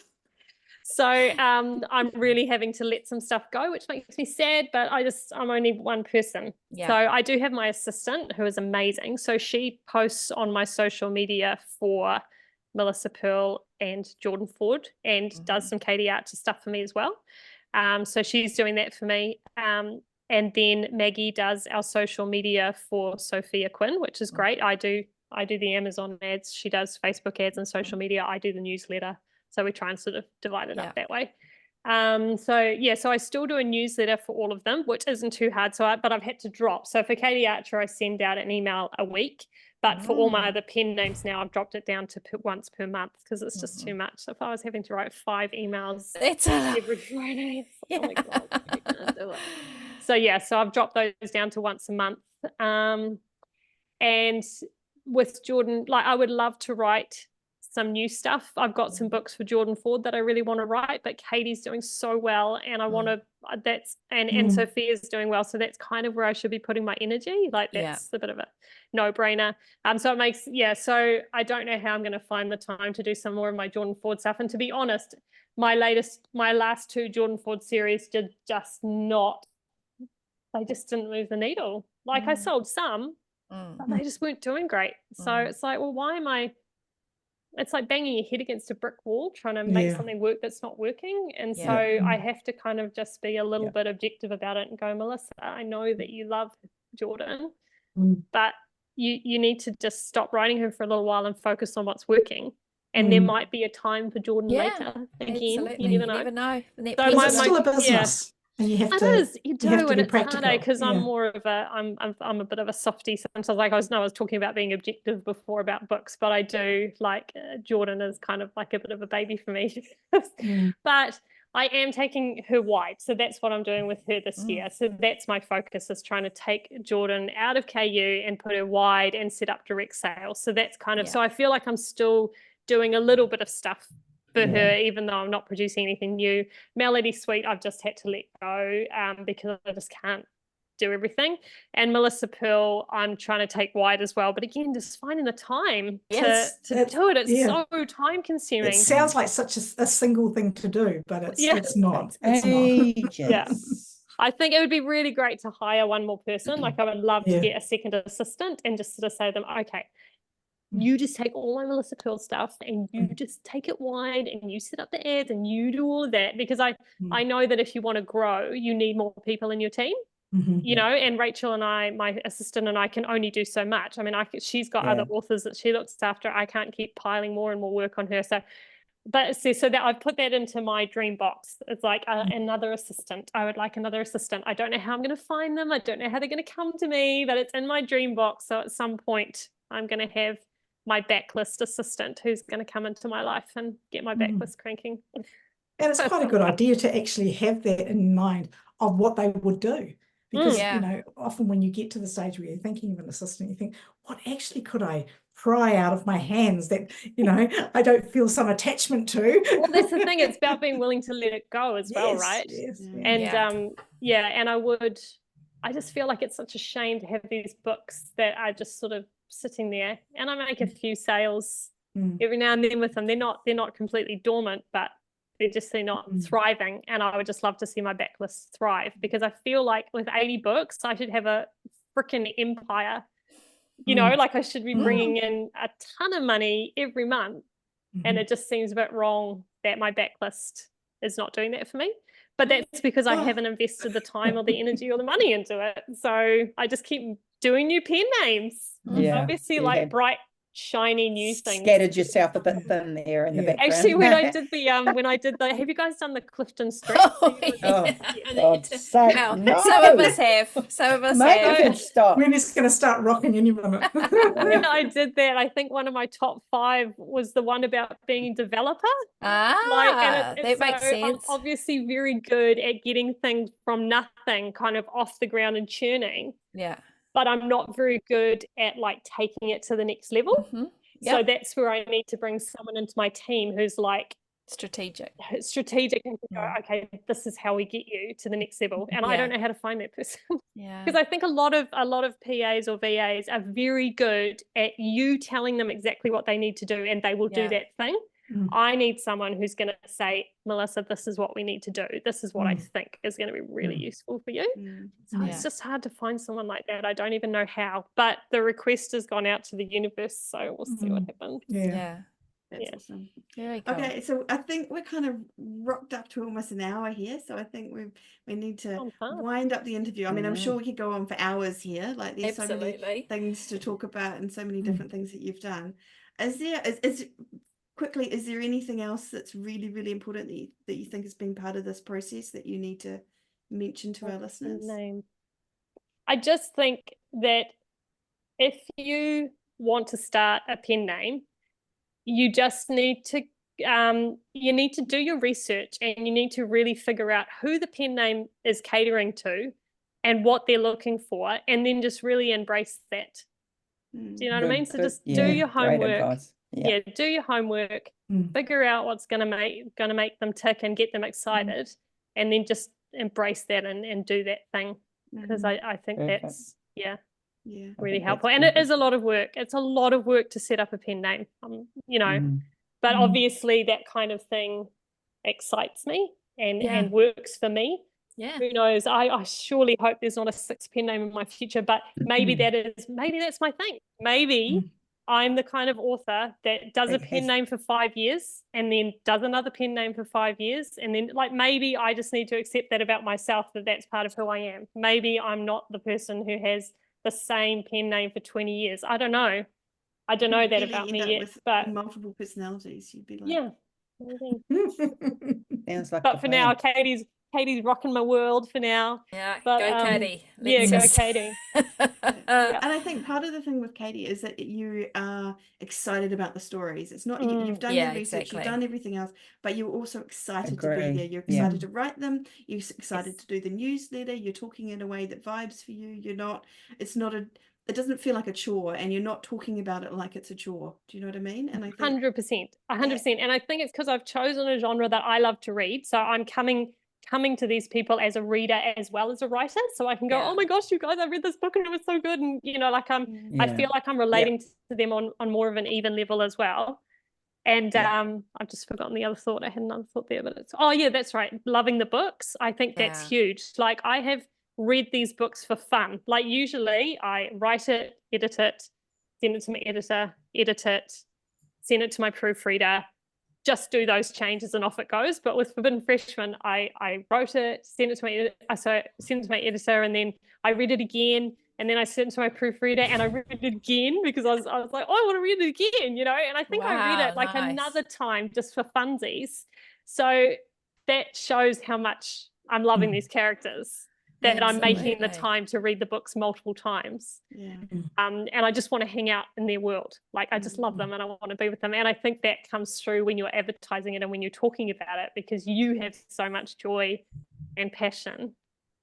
So I'm really having to let some stuff go, which makes me sad, but I'm only one person. So I do have my assistant, who is amazing. So she posts on my social media for Melissa Pearl and Jordan Ford, and does some Katie Archer stuff for me as well. So she's doing that for me. And then Maggie does our social media for Sophia Quinn, which is great. I do the Amazon ads. She does Facebook ads and social media. I do the newsletter. So we try and sort of divide it up that way. So I still do a newsletter for all of them, which isn't too hard. But I've had to drop. So for Katie Archer, I send out an email a week. But for all my other pen names now, I've dropped it down to once per month, because it's just too much. So if I was having to write 5 emails every Friday, oh my God, I can't do it. So I've dropped those down to once a month. And with Jordan, I would love to write some new stuff. I've got some books for Jordan Ford that I really want to write, but Katie's doing so well, and I want to. And Sophia's doing well, so that's kind of where I should be putting my energy. That's a bit of a no-brainer. So it makes So I don't know how I'm going to find the time to do some more of my Jordan Ford stuff. And to be honest, my last 2 Jordan Ford series did just not. They just didn't move the needle. I sold some, but they just weren't doing great. So it's like, well, why am I? It's like banging your head against a brick wall trying to make something work that's not working. And so I have to kind of just be a little bit objective about it and go, Melissa, I know that you love Jordan, but you need to just stop writing her for a little while and focus on what's working. And there might be a time for Jordan later. Again, absolutely. you never know. So it's still a business. And you have to, you do, and it's practical. harder because I'm more of I'm a bit of a softie sometimes. I was talking about being objective before about books, but I do Jordan is kind of like a bit of a baby for me. But I am taking her wide, so that's what I'm doing with her this year. So that's my focus, is trying to take Jordan out of KU and put her wide and set up direct sales. So that's kind of so I feel like I'm still doing a little bit of stuff for her, even though I'm not producing anything new. Melody Sweet, I've just had to let go because I just can't do everything. And Melissa Pearl, I'm trying to take wide as well. But again, just finding the time to do it. It's so time consuming. It sounds like such a single thing to do, but it's not. It's not. I think it would be really great to hire one more person. I would love to get a second assistant and just sort of say to them, okay, you just take all my Melissa Pearl stuff and you just take it wide and you set up the ads and you do all of that, because I know that if you want to grow, you need more people in your team, you know, and Rachel and I, my assistant and I, can only do so much. I mean, she's got other authors that she looks after. I can't keep piling more and more work on her. So that I've put that into my dream box. It's like another assistant. I would like another assistant. I don't know how I'm going to find them. I don't know how they're going to come to me, but it's in my dream box. So at some point I'm going to have my backlist assistant who's going to come into my life and get my backlist cranking. And it's quite a good idea to actually have that in mind of what they would do. Because, you know, often when you get to the stage where you're thinking of an assistant, you think, what actually could I pry out of my hands that, you know, I don't feel some attachment to? Well, that's the thing. It's about being willing to let it go as well, right? Yes, and and I just feel like it's such a shame to have these books that are just sort of sitting there, and I make a few sales every now and then with them. They're not completely dormant, but they're not thriving, and I would just love to see my backlist thrive, because I feel like with 80 books I should have a freaking empire, you know, like I should be bringing in a ton of money every month, and it just seems a bit wrong that my backlist is not doing that for me. But that's because I haven't invested the time or the energy or the money into it. So I just keep doing new pen names. Obviously, like bright, shiny new things. Scattered yourself a bit thin there in the background. Actually, when I did the have you guys done the Clifton Street? God's sake, no. Some of us have. Stop. We're just going to start rocking any minute. When I did that, I think one of my top 5 was the one about being a developer. That makes sense. I'm obviously very good at getting things from nothing kind of off the ground and churning. Yeah. But I'm not very good at like taking it to the next level. So that's where I need to bring someone into my team who's like strategic and go, okay, this is how we get you to the next level. And I don't know how to find that person. Because I think a lot of PAs or VAs are very good at you telling them exactly what they need to do, and they will do that thing. I need someone who's going to say, Melissa, this is what we need to do. This is what I think is going to be really useful for you. So it's just hard to find someone like that. I don't even know how, but the request has gone out to the universe, so we'll see what happens. That's awesome. Very cool. Okay, so I think we're kind of rocked up to almost an hour here, so I think we need to wind up the interview. I mean, I'm sure we could go on for hours here. Like, there's so many things to talk about and so many different things that you've done. Is there anything else that's really, really important that you think has been part of this process that you need to mention to our listeners? I just think that if you want to start a pen name, you just need to do your research, and you need to really figure out who the pen name is catering to and what they're looking for, and then just really embrace that. Do you know what I mean? So just do your homework. Do your homework, figure out what's going to make them tick and get them excited, and then just embrace that and do that thing, because I think that's really helpful. And it is a lot of work. It's a lot of work to set up a pen name, you know, but obviously that kind of thing excites me and works for me. Who knows? I surely hope there's not a 6th pen name in my future, but maybe that's my thing. Maybe I'm the kind of author that does a pen name for 5 years and then does another pen name for 5 years. And then, like, maybe I just need to accept that about myself, that that's part of who I am. Maybe I'm not the person who has the same pen name for 20 years. I don't know. I don't know that about me yet. But multiple personalities, you'd be like, Sounds like. But for now, Katie's rocking my world for now. But, go Katie. Go Katie. And I think part of the thing with Katie is that you are excited about the stories. It's not you've done your research, you've done everything else, but you're also excited to be there. You're excited to write them. You're excited to do the newsletter. You're talking in a way that vibes for you. It doesn't feel like a chore, and you're not talking about it like it's a chore. Do you know what I mean? And I think 100%. And I think it's because I've chosen a genre that I love to read. So I'm coming to these people as a reader as well as a writer, so I can go, oh my gosh, you guys, I read this book and it was so good, and you know, like I feel like I'm relating to them on more of an even level as well. And I've just forgotten the other thought. I had another thought there, but it's that's right, loving the books. I think that's huge. Like, I have read these books for fun. Like, usually I write it, edit it, send it to my editor, edit it, send it to my proofreader, just do those changes and off it goes. But with Forbidden Freshman, I wrote it, sent it to my editor, and then I read it again, and then I sent it to my proofreader, and I read it again because I was like, oh, I want to read it again, you know. And I think I read it like another time just for funsies. So that shows how much I'm loving these characters. that I'm making the Absolutely. time to read the books multiple times. Yeah. And I just want to hang out in their world. Like, I just love them and I want to be with them. And I think that comes through when you're advertising it and when you're talking about it, because you have so much joy and passion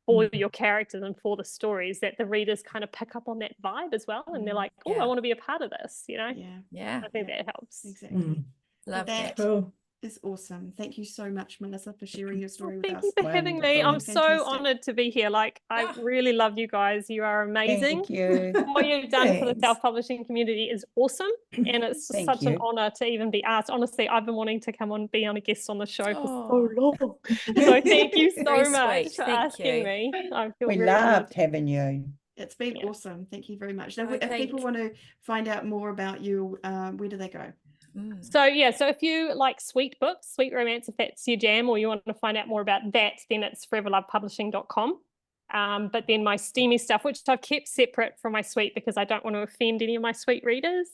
for your characters and for the stories, that the readers kind of pick up on that vibe as well. And they're like, oh, I want to be a part of this, you know? Yeah. I think that helps. Exactly. Love that. that. Is awesome. Thank you so much, Melissa, for sharing your story with us. Thank you for having me. I'm so honored to be here. Like, I really love you guys. You are amazing. Thank you. What you've done for the self-publishing community is awesome. And it's such an honor to even be asked. Honestly, I've been wanting to come on, be on a guest on the show for so long. So thank you so much for asking me. I feel we very loved honored. having you. It's been awesome. Thank you very much. Now, if people want to find out more about you, where do they go? So if you like sweet books, sweet romance, if that's your jam, or you want to find out more about that, then it's foreverlovepublishing.com. But then my steamy stuff, which I've kept separate from my sweet because I don't want to offend any of my sweet readers.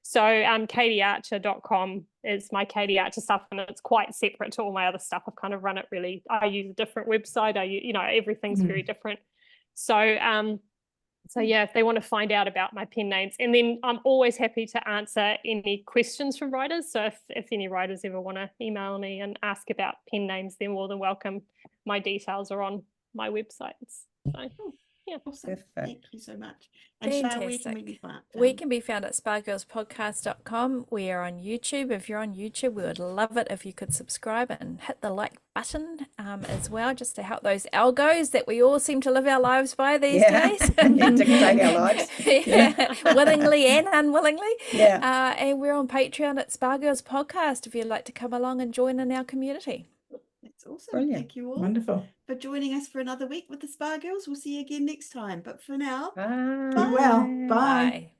So katiearcher.com is my Katie Archer stuff, and it's quite separate to all my other stuff. I've kind of run it really, I use a different website. Everything's very different. So if they want to find out about my pen names, and then I'm always happy to answer any questions from writers. So if any writers ever want to email me and ask about pen names, they're more than welcome. My details are on my websites. So awesome. Perfect. Thank you so much. And Fantastic. Shale, where can we be found? We can be found at spargirlspodcast.com. We are on YouTube. If you're on YouTube, we would love it if you could subscribe and hit the like button as well, just to help those algos that we all seem to live our lives by these days. Dictate our lives. Willingly and unwillingly. And we're on Patreon at Spargirls Podcast if you'd like to come along and join in our community. That's awesome. Brilliant. Thank you all. Wonderful. For joining us for another week with the Spa Girls. We'll see you again next time. But for now, Bye. Be well. Bye. Bye.